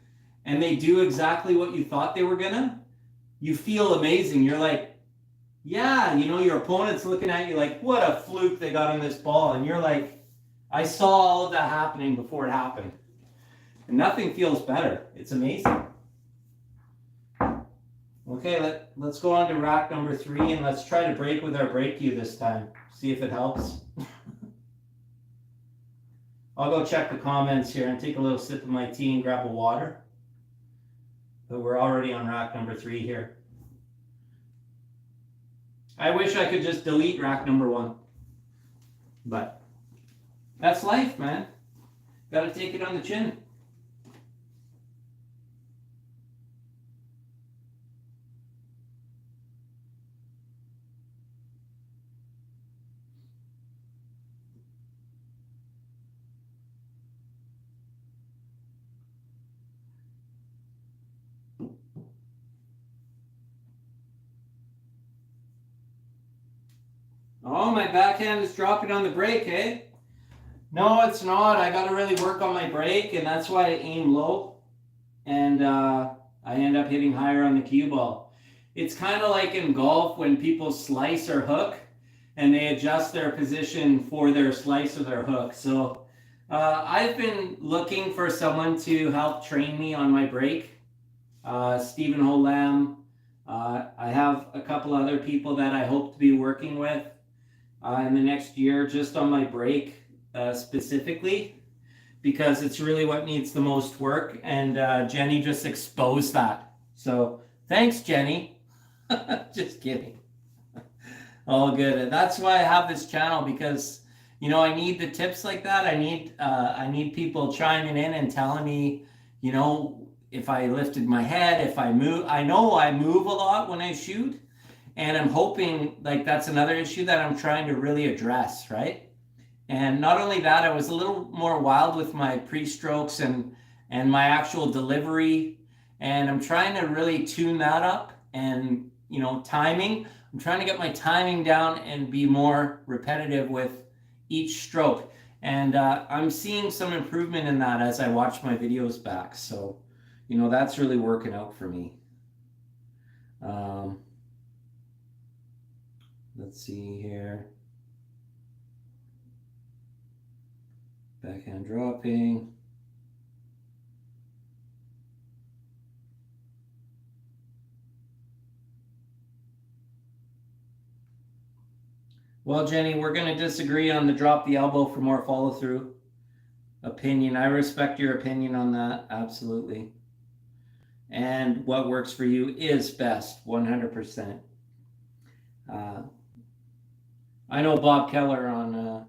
and they do exactly what you thought they were gonna, you feel amazing. You're like, yeah, you know, your opponent's looking at you like, what a fluke they got on this ball. And you're like, I saw all of that happening before it happened. And nothing feels better. It's amazing. Okay, let's go on to rack number 3, and let's try to break with our break cue this time. See if it helps. I'll go check the comments here and take a little sip of my tea and grab a water. But we're already on rack number 3 here. I wish I could just delete rack number 1. But that's life, man. Gotta take it on the chin. Oh, my backhand is dropping on the break, eh? No, it's not. I got to really work on my break, and that's why I aim low. And I end up hitting higher on the cue ball. It's kind of like in golf when people slice or hook, and they adjust their position for their slice or their hook. So I've been looking for someone to help train me on my break. Stephen Holam. I have a couple other people that I hope to be working with in the next year just on my break specifically, because it's really what needs the most work, and Jenny just exposed that. So thanks, Jenny. Just kidding. All good. That's why I have this channel, because you know, I need the tips like that. I need people chiming in and telling me, you know, if I lifted my head, if I move. I know I move a lot when I shoot, and I'm hoping, like, that's another issue that I'm trying to really address, right? And not only that, I was a little more wild with my pre-strokes and my actual delivery, and I'm trying to really tune that up. And you know, timing, I'm trying to get my timing down and be more repetitive with each stroke, and I'm seeing some improvement in that as I watch my videos back. So you know, that's really working out for me. Let's see here. Backhand dropping. Well, Jenny, we're going to disagree on the drop the elbow for more follow through opinion. I respect your opinion on that. Absolutely. And what works for you is best, 100%. I know Bob Keller on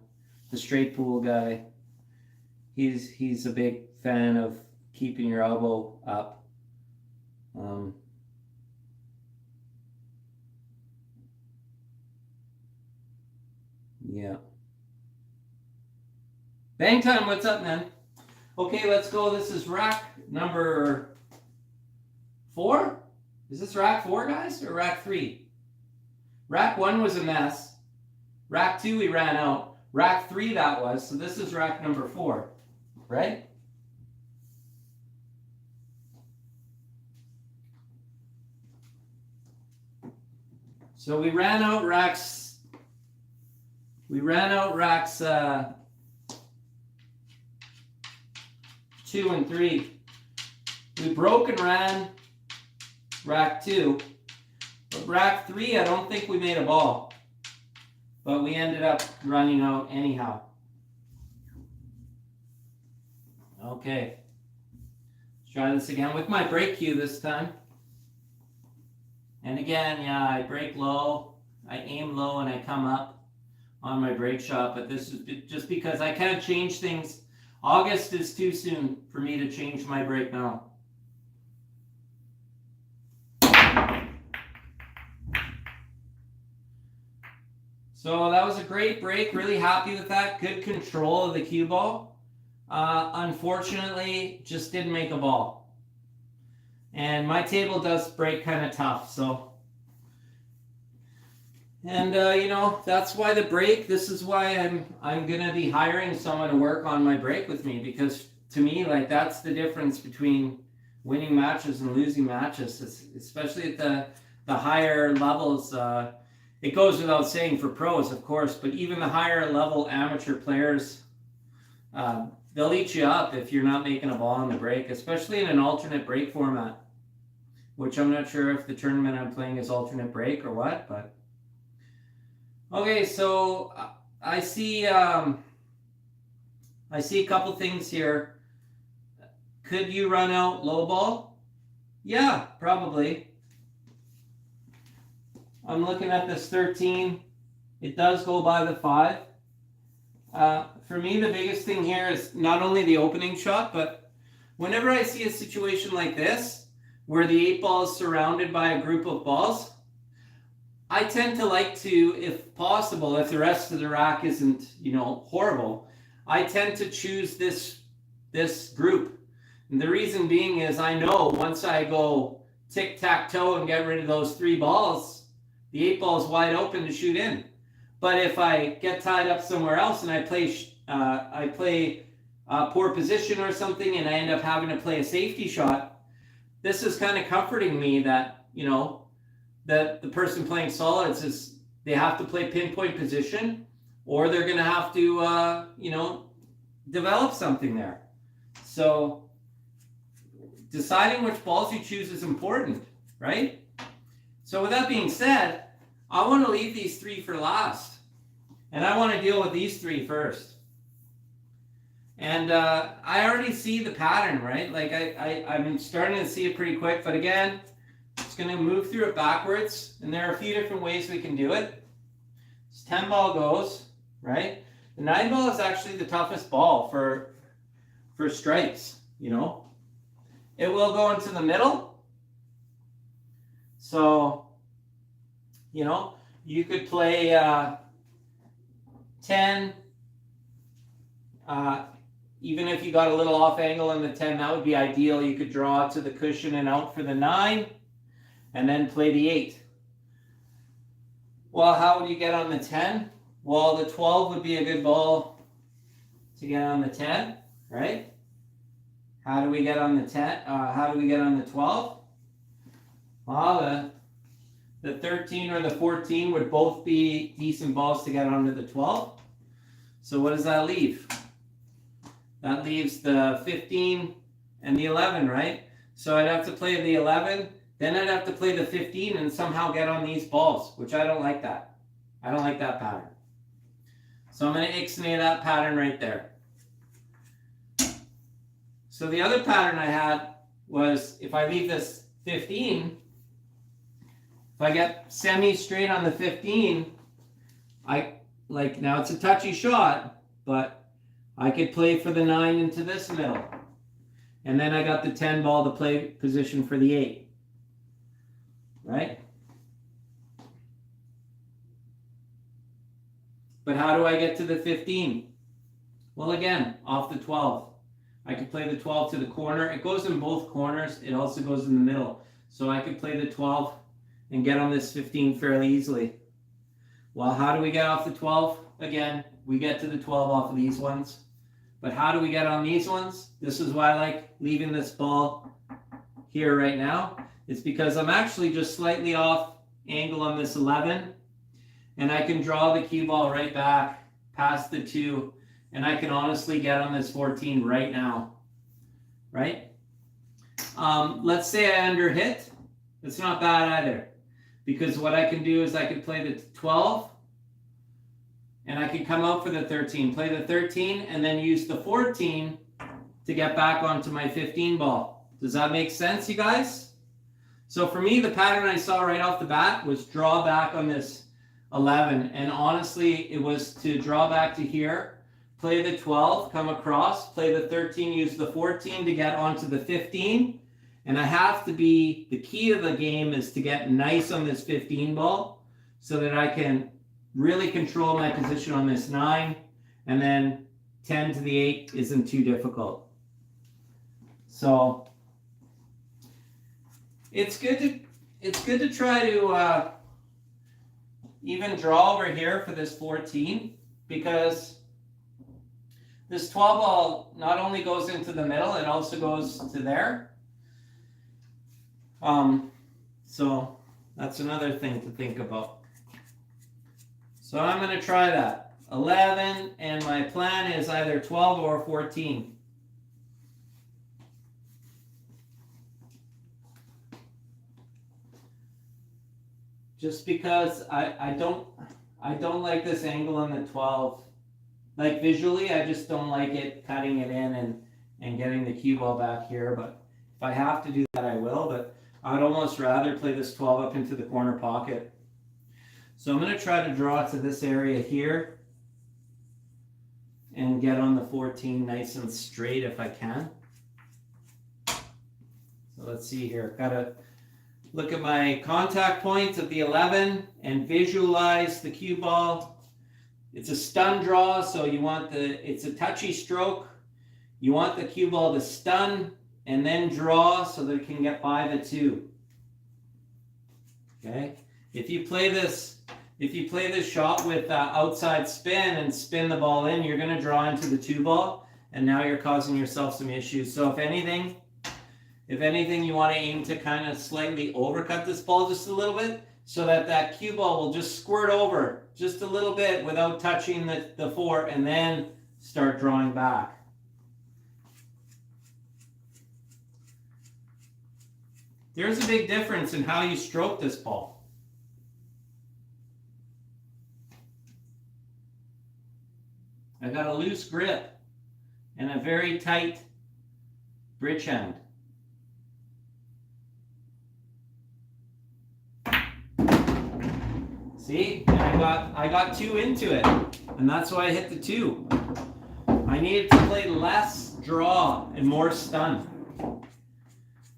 the straight pool guy. He's a big fan of keeping your elbow up. Yeah. Bang time, what's up, man? Okay, let's go. This is rack number 4. Is this rack 4, guys, or rack 3? Rack 1 was a mess. Rack 2 we ran out. Rack 3 that was, so this is rack number 4, right? So we ran out racks 2 and 3. We broke and ran rack 2. But rack 3, I don't think we made a ball. But we ended up running out anyhow. Okay. Let's try this again with my break cue this time. And again, yeah, I break low, I aim low, and I come up on my break shot. But this is just because I can't change things. August is too soon for me to change my break now. So that was a great break. Really happy with that. Good control of the cue ball. Unfortunately, just didn't make a ball. And my table does break kind of tough, so. And you know, that's why the break. This is why I'm gonna be hiring someone to work on my break with me, because to me, like, that's the difference between winning matches and losing matches. Especially at the higher levels. It goes without saying for pros, of course, but even the higher level amateur players, they'll eat you up if you're not making a ball on the break, especially in an alternate break format, which I'm not sure if the tournament I'm playing is alternate break or what, but. Okay, so I see a couple things here. Could you run out low ball? Yeah, probably. I'm looking at this 13. It does go by the 5. For me, the biggest thing here is not only the opening shot, but whenever I see a situation like this, where the 8 ball is surrounded by a group of balls, I tend to like to, if possible, if the rest of the rack isn't, you know, horrible, I tend to choose this group. And the reason being is I know once I go tic-tac-toe and get rid of those 3 balls, the 8 ball is wide open to shoot in. But if I get tied up somewhere else and I play poor position or something and I end up having to play a safety shot, this is kind of comforting me that, you know, that the person playing solids is, they have to play pinpoint position, or they're going to have to, you know, develop something there. So deciding which balls you choose is important, right? So with that being said, I want to leave these 3 for last. And I want to deal with these 3 first. And I already see the pattern, right? Like I'm starting to see it pretty quick. But again, it's going to move through it backwards. And there are a few different ways we can do it. This 10 ball goes, right? The 9 ball is actually the toughest ball for strikes, you know. It will go into the middle. So, you know, you could play 10, even if you got a little off angle in the 10, that would be ideal. You could draw to the cushion and out for the 9, and then play the 8. Well, how would you get on the 10? Well, the 12 would be a good ball to get on the 10, right? How do we get on the 10? How do we get on the 12? Well, the 13 or the 14 would both be decent balls to get onto the 12. So what does that leave? That leaves the 15 and the 11, right? So I'd have to play the 11, then I'd have to play the 15 and somehow get on these balls, which I don't like that. I don't like that pattern. So I'm going to ixnay that pattern right there. So the other pattern I had was, if I leave this 15, if I get semi-straight on the 15, now it's a touchy shot, but I could play for the 9 into this middle. And then I got the 10 ball to play position for the 8. Right? But how do I get to the 15? Well, again, off the 12. I could play the 12 to the corner. It goes in both corners. It also goes in the middle. So I could play the 12 and get on this 15 fairly easily. Well, how do we get off the 12? Again, we get to the 12 off of these ones. But how do we get on these ones? This is why I like leaving this ball here right now. It's because I'm actually just slightly off angle on this 11. And I can draw the cue ball right back past the 2. And I can honestly get on this 14 right now. Right? Let's say I underhit. It's not bad either. Because what I can do is I could play the 12. And I could come out for the 13. Play the 13 and then use the 14 to get back onto my 15 ball. Does that make sense, you guys? So for me, the pattern I saw right off the bat was draw back on this 11. And honestly, it was to draw back to here, play the 12, come across, play the 13, use the 14 to get onto the 15. And I have to be, the key of the game is to get nice on this 15 ball so that I can really control my position on this 9. And then 10 to the 8 isn't too difficult. So it's good to try to even draw over here for this 14, because this 12 ball not only goes into the middle, it also goes to there. So that's another thing to think about. So I'm going to try that. 11, and my plan is either 12 or 14. Just because I don't like this angle on the 12. Like visually, I just don't like it cutting it in and getting the cue ball back here. But if I have to do that, I will. But I'd almost rather play this 12 up into the corner pocket. So I'm going to try to draw to this area here and get on the 14 nice and straight if I can. So let's see here. Got to look at my contact points at the 11 and visualize the cue ball. It's a stun draw, so you want it's a touchy stroke. You want the cue ball to stun and then draw so that it can get by the 2. Okay? If you play this shot with outside spin and spin the ball in, you're going to draw into the 2 ball, and now you're causing yourself some issues. So if anything, you want to aim to kind of slightly overcut this ball just a little bit, so that cue ball will just squirt over just a little bit without touching the 4, and then start drawing back. There's a big difference in how you stroke this ball. I got a loose grip and a very tight bridge hand. See, and I got 2 into it, and that's why I hit the 2. I needed to play less draw and more stun.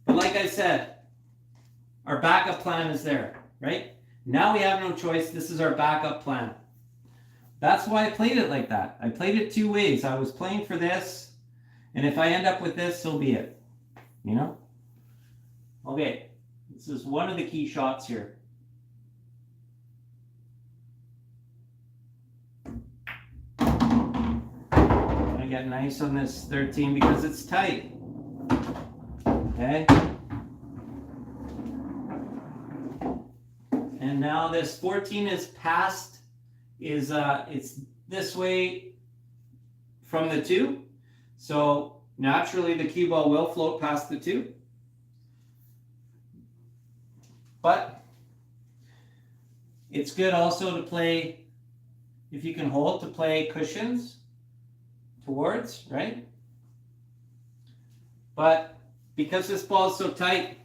But like I said, our backup plan is there, right? Now we have no choice. This is our backup plan. That's why I played it like that. I played it 2 ways. I was playing for this, and if I end up with this, so be it. You know? Okay, this is one of the key shots here. I get nice on this 13 because it's tight. Okay? And now this 14 is past, it's this way from the 2. So naturally the cue ball will float past the 2. But it's good also to play, if you can hold, to play cushions towards, right? But because this ball is so tight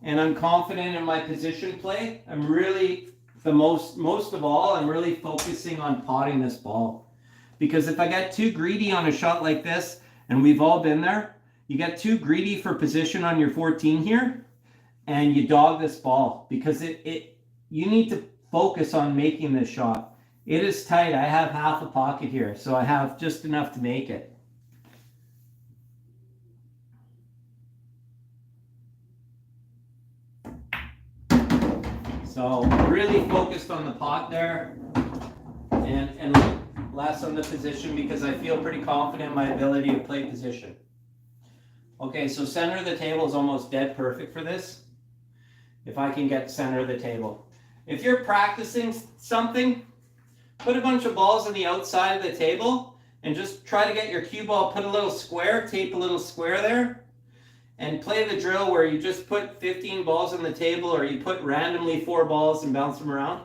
and I'm confident in my position play, I'm really, most of all, I'm really focusing on potting this ball. Because if I get too greedy on a shot like this, and we've all been there, you get too greedy for position on your 14 here, and you dog this ball. Because you need to focus on making this shot. It is tight. I have half a pocket here, so I have just enough to make it. So really focused on the pot there and less on the position because I feel pretty confident in my ability to play position. Okay, so center of the table is almost dead perfect for this. If I can get center of the table. If you're practicing something, put a bunch of balls on the outside of the table and just try to get your cue ball, put a little square, tape a little square there, and play the drill where you just put 15 balls on the table or you put randomly 4 balls and bounce them around.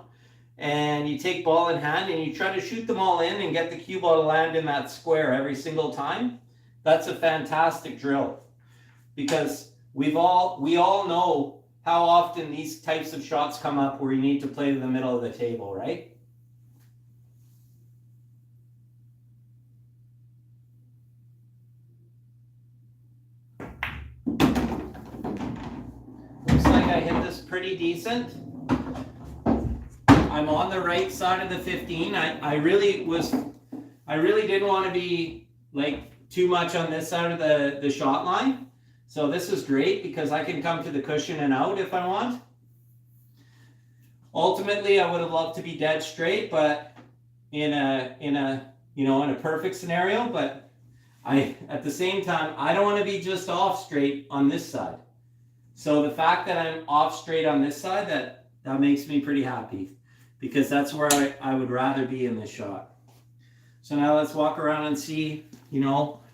And you take ball in hand and you try to shoot them all in and get the cue ball to land in that square every single time. That's a fantastic drill because we all know how often these types of shots come up where you need to play to the middle of the table, right? Looks like I hit this pretty decent. I'm on the right side of the 15. I really didn't want to be like too much on this side of the shot line. So this is great because I can come to the cushion and out if I want. Ultimately, I would have loved to be dead straight, but in a perfect scenario, but at the same time, I don't want to be just off straight on this side. So the fact that I'm off straight on this side, that makes me pretty happy because that's where I would rather be in this shot. So now let's walk around and see,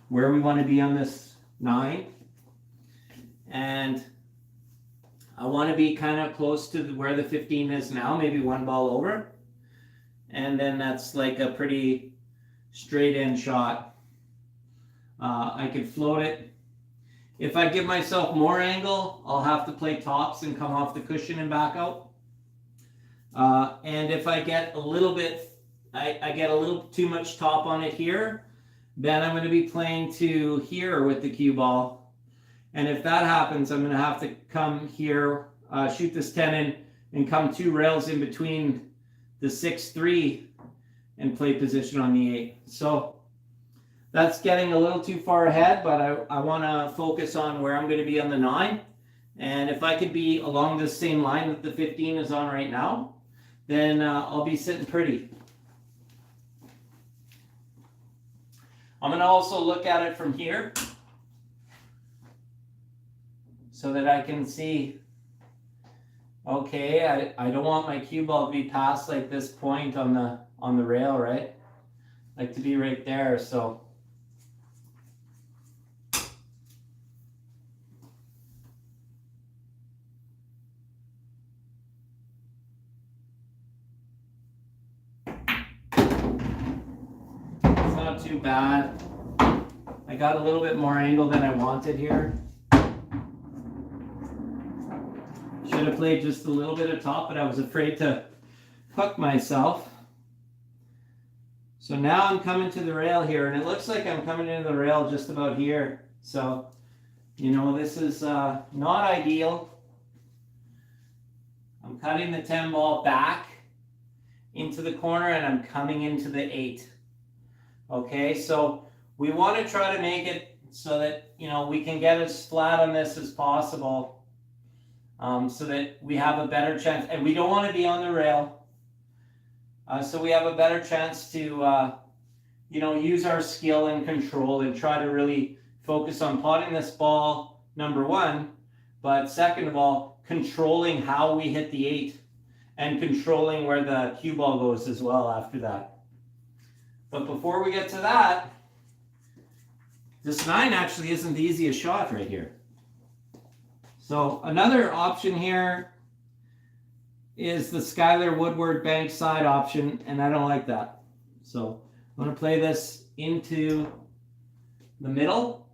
where we want to be on this 9. And I want to be kind of close to where the 15 is now, maybe 1 ball over. And then that's like a pretty straight in shot. I could float it. If I give myself more angle, I'll have to play tops and come off the cushion and back out. And if I get a little bit, I get a little too much top on it here, then I'm going to be playing to here with the cue ball. And if that happens, I'm going to have to come here, shoot this 10 in, and come 2 rails in between the 6-3 and play position on the 8. So that's getting a little too far ahead, but I want to focus on where I'm going to be on the 9. And if I could be along the same line that the 15 is on right now, then I'll be sitting pretty. I'm going to also look at it from here so that I can see, okay, I don't want my cue ball to be past like this point on the rail, right? I like to be right there, so. It's not too bad. I got a little bit more angle than I wanted here. Should have played just a little bit of top, but I was afraid to hook myself. So now I'm coming to the rail here, and it looks like I'm coming into the rail just about here. So, this is not ideal. I'm cutting the 10 ball back into the corner, and I'm coming into the 8. Okay, so we want to try to make it so that, we can get as flat on this as possible. So that we have a better chance, and we don't want to be on the rail, so we have a better chance to use our skill and control and try to really focus on potting this ball, number 1, but second of all, controlling how we hit the 8 and controlling where the cue ball goes as well after that. But before we get to that, this 9 actually isn't the easiest shot right here. So another option here is the Skylar Woodward bank side option, and I don't like that. So I'm going to play this into the middle,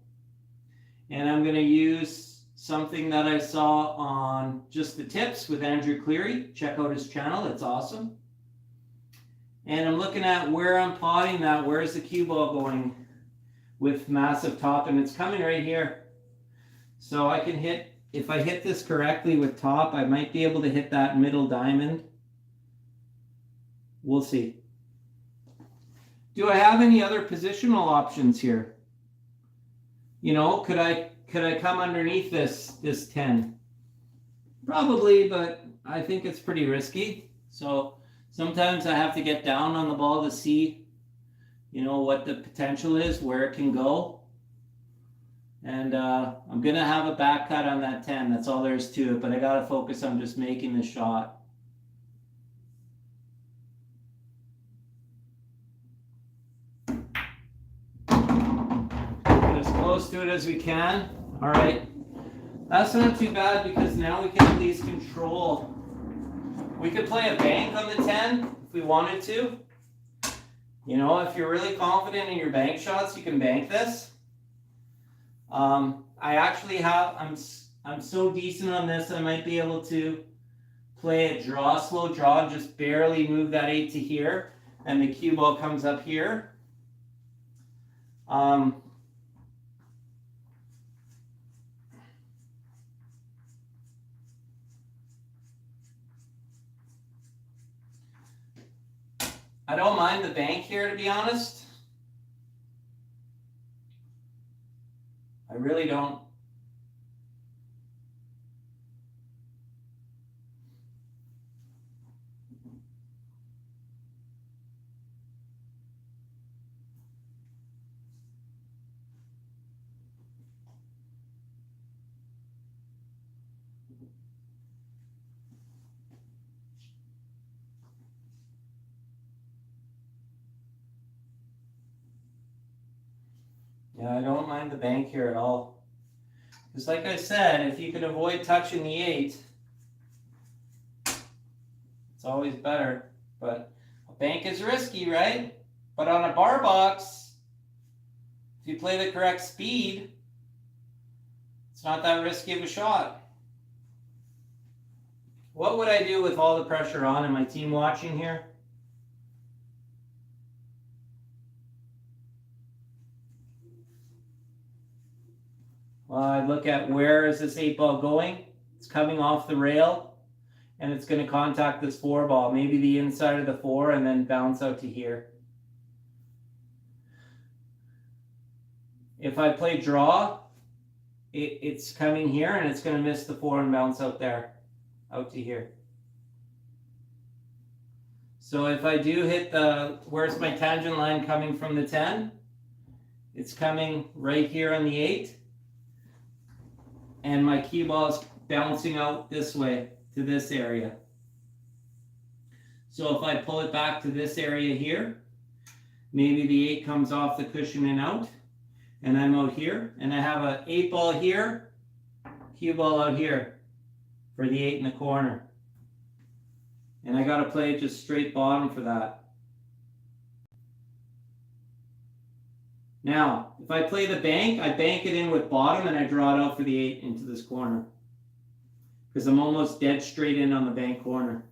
and I'm going to use something that I saw on Just the Tips with Andrew Cleary. Check out his channel, it's awesome. And I'm looking at where I'm potting that, where's the cue ball going with massive top, and it's coming right here. So I can hit, if I hit this correctly with top, I might be able to hit that middle diamond. We'll see. Do I have any other positional options here? Could I come underneath this 10? Probably, but I think it's pretty risky. So sometimes I have to get down on the ball to see, you know, what the potential is, where it can go. And I'm going to have a back cut on that 10. That's all there is to it. But I got to focus on just making the shot. Get as close to it as we can. All right. That's not too bad because now we can at least control. We could play a bank on the 10 if we wanted to. You know, if you're really confident in your bank shots, you can bank this. I actually have, I'm so decent on this, I might be able to play a draw, slow draw, and just barely move that 8 to here, and the cue ball comes up here. I don't mind the bank here, to be honest. I really don't. Yeah, I don't mind the bank here at all. Because like I said, if you can avoid touching the 8, it's always better. But a bank is risky, right? But on a bar box, if you play the correct speed, it's not that risky of a shot. What would I do with all the pressure on and my team watching here? Well, I look at where is this 8 ball going. It's coming off the rail, and it's going to contact this 4 ball, maybe the inside of the 4, and then bounce out to here. If I play draw, it's coming here, and it's going to miss the 4 and bounce out there, out to here. So if I do hit the, where's my tangent line coming from the 10? It's coming right here on the 8. And my cue ball is bouncing out this way to this area. So if I pull it back to this area here, maybe the 8 comes off the cushion and out, and I'm out here, and I have an 8 ball here, cue ball out here for the 8 in the corner. And I got to play just straight bottom for that. Now, if I play the bank, I bank it in with bottom and I draw it out for the 8 into this corner. Because I'm almost dead straight in on the bank corner.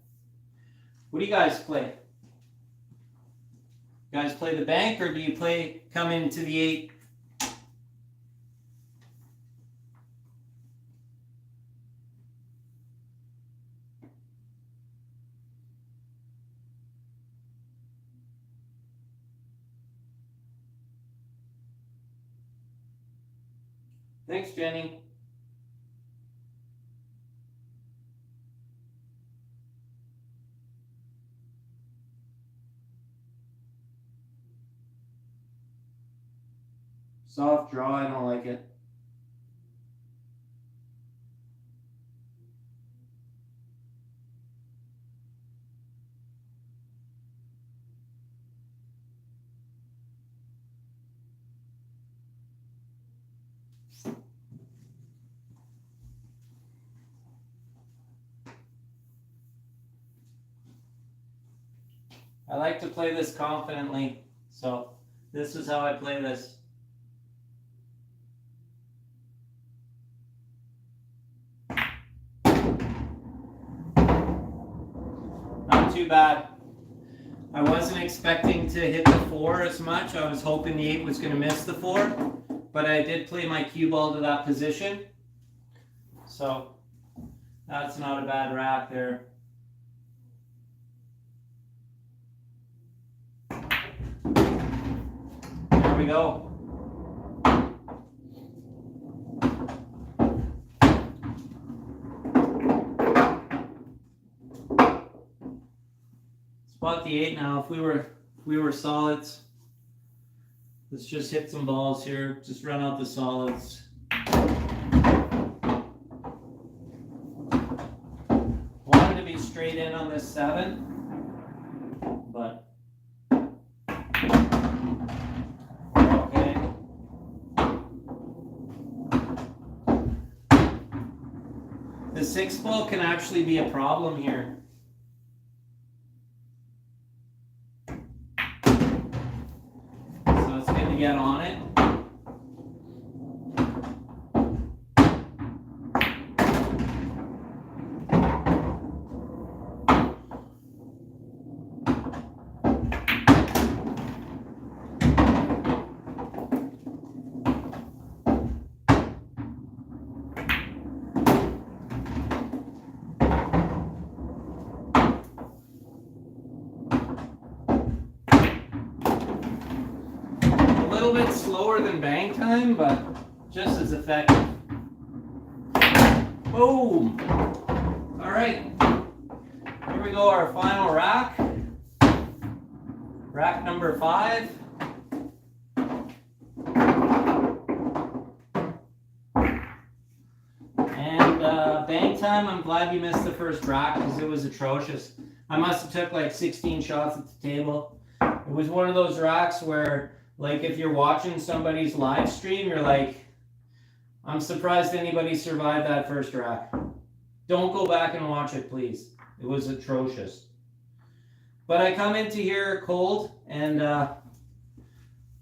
What do you guys play? You guys play the bank, or do you play come into the 8? Thanks, Jenny. Soft draw, I don't like it. I like to play this confidently, so this is how I play this. Not too bad. I wasn't expecting to hit the 4 as much. I was hoping the 8 was going to miss the 4, but I did play my cue ball to that position. So that's not a bad rack there. There we go. Spot the 8 now. If we were solids, let's just hit some balls here. Just run out the solids. Wanted to be straight in on this 7, but okay. The 6 ball can actually be a problem here. So it's good to get on it. A little bit slower than bang time, but just as effective. Boom! All right, here we go, our final rack. Rack number 5. And bang time, I'm glad you missed the first rack because it was atrocious. I must have took like 16 shots at the table. It was one of those racks where, like, if you're watching somebody's live stream, you're like, I'm surprised anybody survived that first rack. Don't go back and watch it, please. It was atrocious. But I come into here cold, and,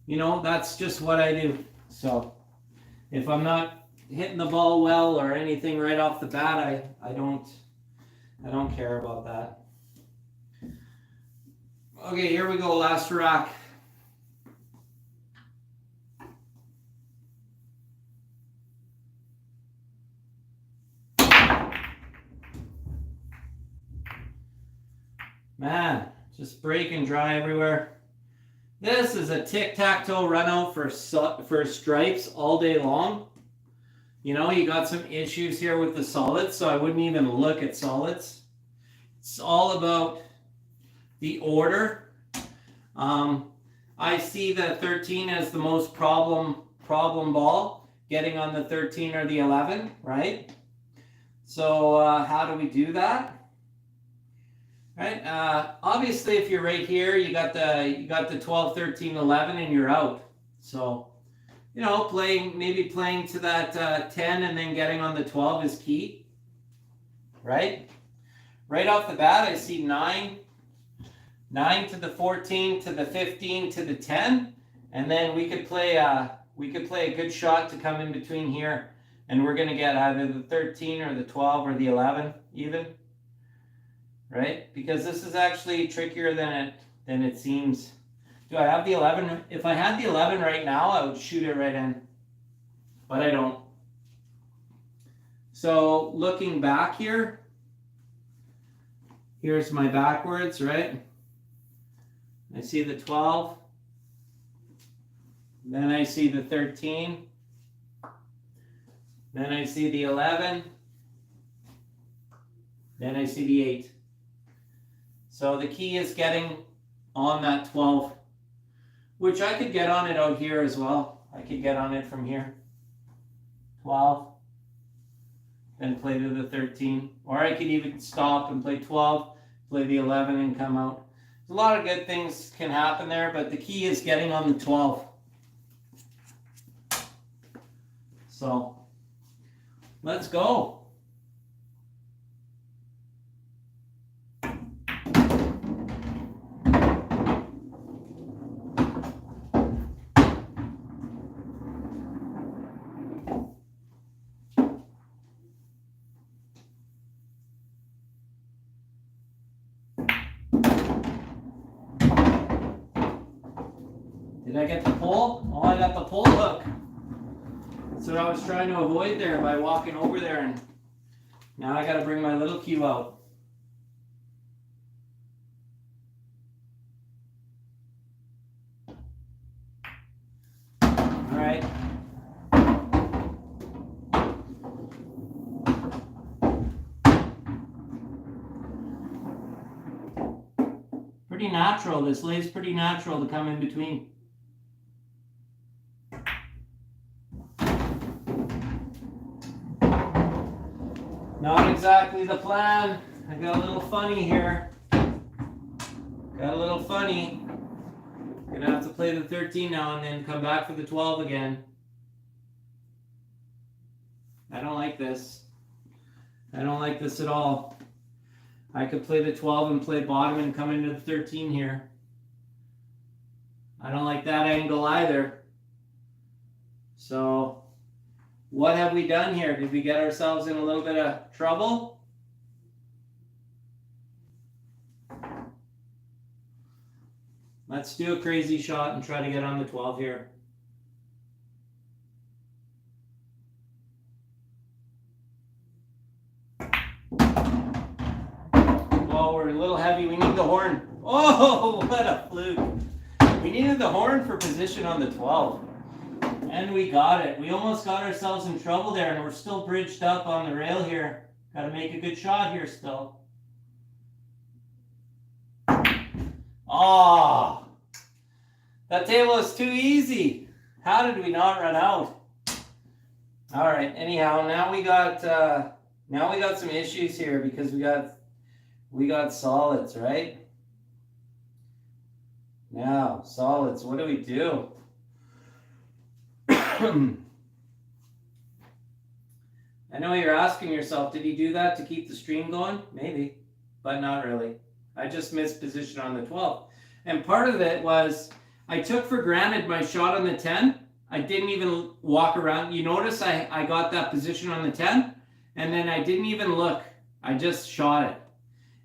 you know, that's just what I do. So if I'm not hitting the ball well or anything right off the bat, I don't care about that. Okay, here we go, last rack. Man, just break and dry everywhere. This is a tic-tac-toe run out for stripes all day long. You know, you got some issues here with the solids, so I wouldn't even look at solids. It's all about the order. I see the 13 as the most problem ball, getting on the 13 or the 11, right? So how do we do that? Right. Obviously, if you're right here, you got the 12, 13, 11, and you're out. So, you know, maybe playing to that 10 and then getting on the 12 is key. Right. Right off the bat, I see 9 to the 14 to the 15 to the 10, and then we could play a good shot to come in between here, and we're gonna get either the 13 or the 12 or the 11 even. Right? Because this is actually trickier than it seems. Do I have the 11? If I had the 11 right now, I would shoot it right in. But I don't. So looking back here, here's my backwards, right? I see the 12. Then I see the 13. Then I see the 11. Then I see the 8. So the key is getting on that 12, which I could get on it out here as well. I could get on it from here. 12, then play to the 13. Or I could even stop and play 12, play the 11 and come out. A lot of good things can happen there, but the key is getting on the 12. So let's go. Did I get the pull? Oh, I got the pull hook. That's what I was trying to avoid there by walking over there, and now I got to bring my little cue out. All right. Pretty natural. This lay's pretty natural to come in between. Not exactly the plan. I got a little funny here. Got a little funny. Gonna have to play the 13 now and then come back for the 12 again. I don't like this. I don't like this at all. I could play the 12 and play bottom and come into the 13 here. I don't like that angle either. So, what have we done here? Did we get ourselves in a little bit of trouble? Let's do a crazy shot and try to get on the 12 here. Oh, we're a little heavy. We need the horn. Oh, what a fluke. We needed the horn for position on the 12. And we got it. We almost got ourselves in trouble there, and we're still bridged up on the rail here. Got to make a good shot here still. Oh, that table is too easy. How did we not run out? All right. Anyhow, now we got some issues here because we got solids, right? Now solids. What do we do? I know you're asking yourself, did he do that to keep the stream going? Maybe, but not really. I just missed position on the 12. And part of it was I took for granted my shot on the 10. I didn't even walk around. You notice I got that position on the 10, and then I didn't even look. I just shot it.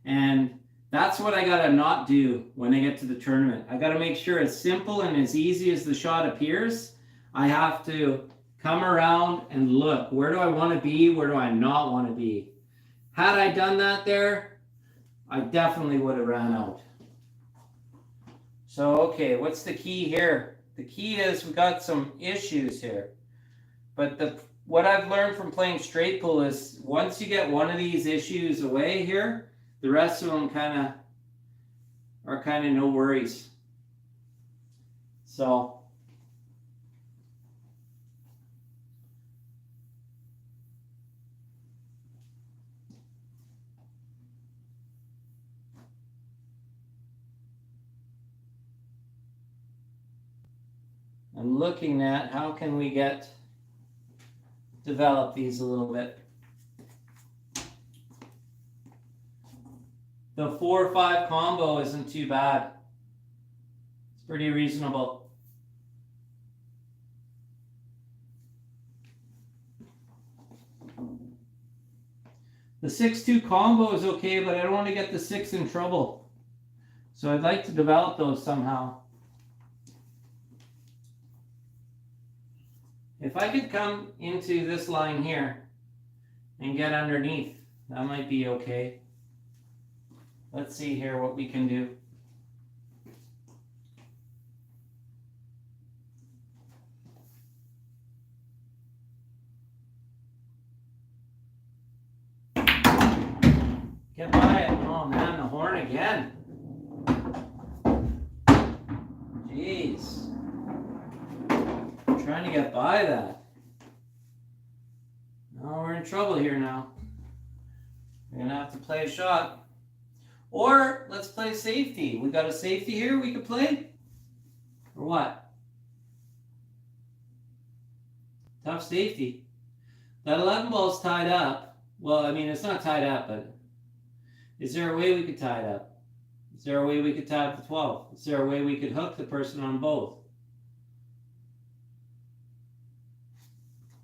And that's what I got to not do when I get to the tournament. I got to make sure as simple and as easy as the shot appears, I have to come around and look. Where do I want to be? Where do I not want to be? Had I done that there, I definitely would have ran out. So, okay, what's the key here? The key is we got some issues here. But what I've learned from playing straight pool is once you get one of these issues away here, the rest of them are kind of no worries. So, I'm looking at how can we develop these a little bit. The 4-5 combo isn't too bad. It's pretty reasonable. The 6-2 combo is okay, but I don't want to get the 6 in trouble. So I'd like to develop those somehow. If I could come into this line here and get underneath, that might be okay. Let's see here what we can do. Get by it. Oh man, the horn again. Jeez. I'm trying to get by that. No, we're in trouble here now. We're going to have to play a shot. Or let's play safety. We got a safety here we could play? Or what? Tough safety. That 11 ball's tied up. Well, I mean, it's not tied up, but is there a way we could tie it up? Is there a way we could tie up the 12? Is there a way we could hook the person on both?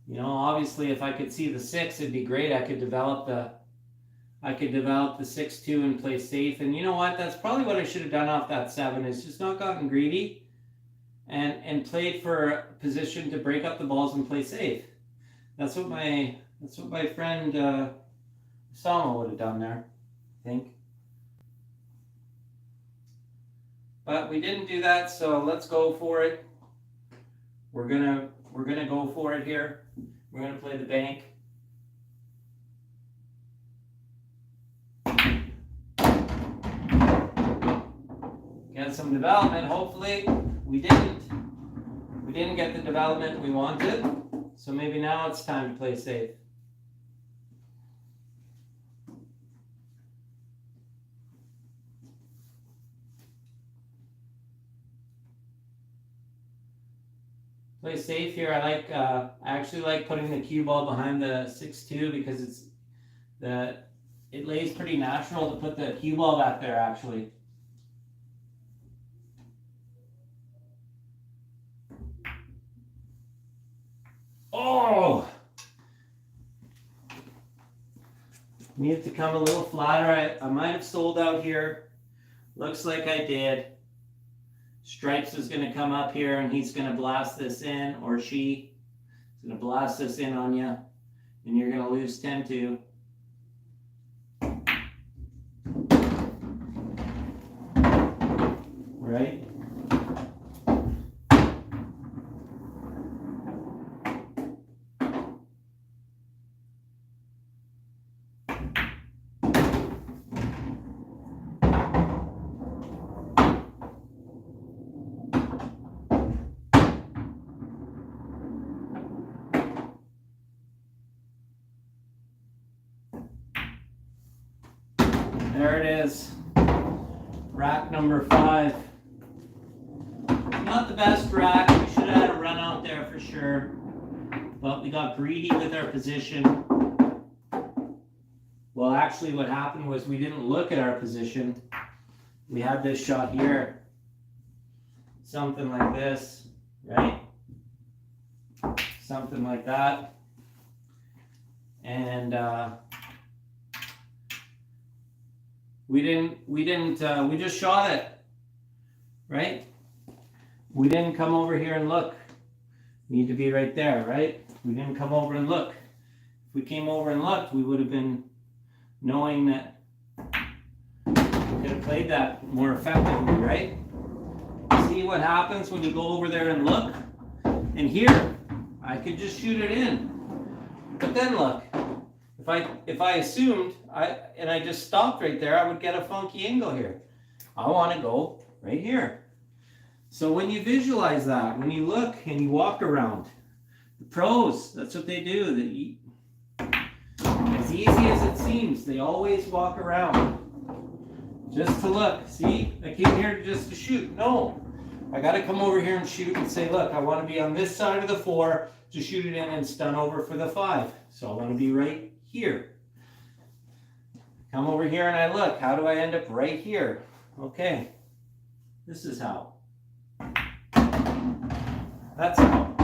You know, obviously, if I could see the 6, it'd be great. I could develop the 6-2 and play safe. And you know what? That's probably what I should have done off that 7. Is just not gotten greedy and played for a position to break up the balls and play safe. That's what my friend Sama would have done there, I think. But we didn't do that, so let's go for it. We're gonna go for it here. We're gonna play the bank. get some development. Hopefully we didn't get the development we wanted. So maybe now it's time to play safe. Play safe here. I actually like putting the cue ball behind the 6-2 because it lays pretty natural to put the cue ball back there actually. Oh! Needed to come a little flatter. I might have sold out here. Looks like I did. Stripes is going to come up here and he's going to blast this in, or she is going to blast this in on you, and you're going to lose 10-2. Right? There it is. Rack number 5. Not the best rack. We should have had a run out there for sure. But we got greedy with our position. Well, actually what happened was we didn't look at our position. We had this shot here. Something like this, right? Something like that. And we just shot it, right? We didn't come over here and look. Need to be right there, right? We didn't come over and look. If we came over and looked, we would have been knowing that we could have played that more effectively, right? See what happens when you go over there and look? And here, I could just shoot it in. But then look, if I assumed and I just stopped right there, I would get a funky angle here. I want to go right here. So when you visualize that, when you look and you walk around, the pros, that's what they do. As easy as it seems, they always walk around just to look. See, I came here just to shoot. No, I got to come over here and shoot and say, look, I want to be on this side of the 4 to shoot it in and stun over for the 5. So I want to be right here. Come over here and I look. How do I end up right here? Okay, this is how. That's how.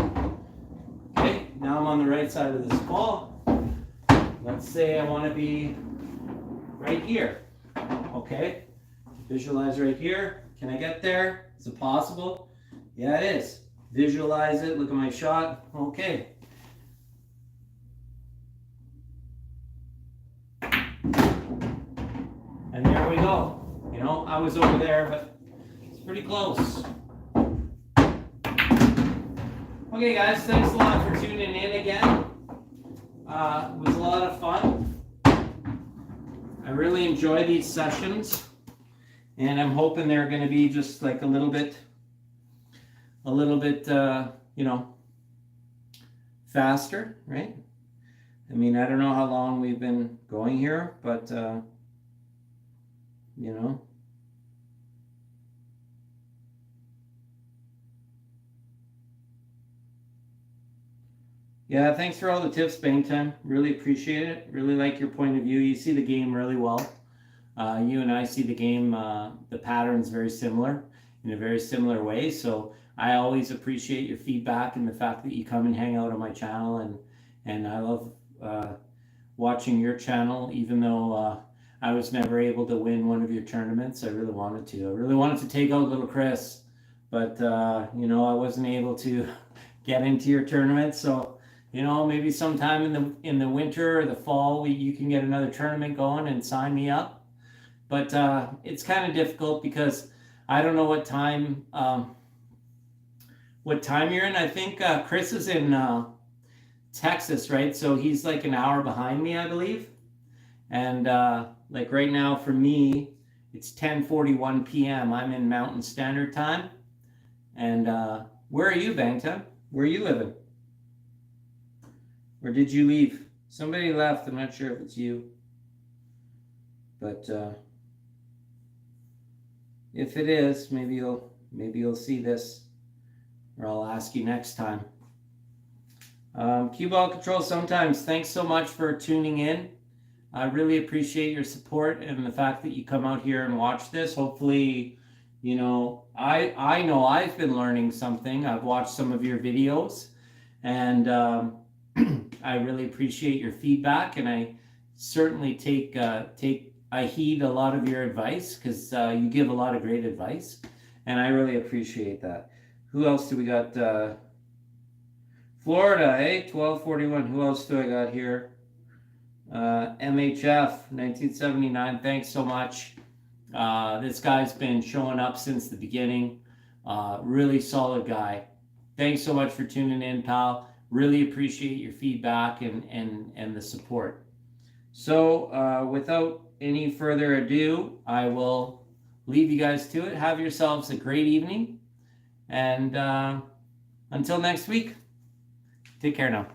Okay, now I'm on the right side of this ball. Let's say I want to be right here. Okay, visualize right here. Can I get there? Is it possible? Yeah, it is. Visualize it. Look at my shot. Okay. And there we go. You know, I was over there, but it's pretty close. Okay, guys, thanks a lot for tuning in again. It was a lot of fun. I really enjoy these sessions, and I'm hoping they're going to be just like a little bit, you know, faster, right? I mean, I don't know how long we've been going here, but you know. Yeah, thanks for all the tips, Bangtime. Really appreciate it. Really like your point of view. You see the game really well. You and I see the game, the patterns very similar, in a very similar way. So I always appreciate your feedback and the fact that you come and hang out on my channel. And I love watching your channel, even though I was never able to win one of your tournaments. I really wanted to. I really wanted to take out little Chris, but you know, I wasn't able to get into your tournament. So you know, maybe sometime in the winter or the fall, you can get another tournament going and sign me up. But it's kind of difficult because I don't know what time you're in. I think Chris is in Texas, right? So he's like an hour behind me, I believe. And like right now for me, It's 10:41 p.m. I'm in Mountain Standard Time. And where are you, Bangtan? Where are you living? Or did you leave? Somebody left. I'm not sure if it's you. But if it is, maybe you'll see this, or I'll ask you next time. Cue ball control sometimes. Thanks so much for tuning in. I really appreciate your support and the fact that you come out here and watch this. Hopefully, you know, I know I've been learning something. I've watched some of your videos, and I really appreciate your feedback, and I certainly I heed a lot of your advice, because you give a lot of great advice, and I really appreciate that. Who else do we got? Florida, 1241. Who else do I got here? MHF 1979. Thanks so much. This guy's been showing up since the beginning. Really solid guy. Thanks so much for tuning in, pal. Really appreciate your feedback and the support. So without any further ado, I will leave you guys to it. Have yourselves a great evening, and until next week, take care now.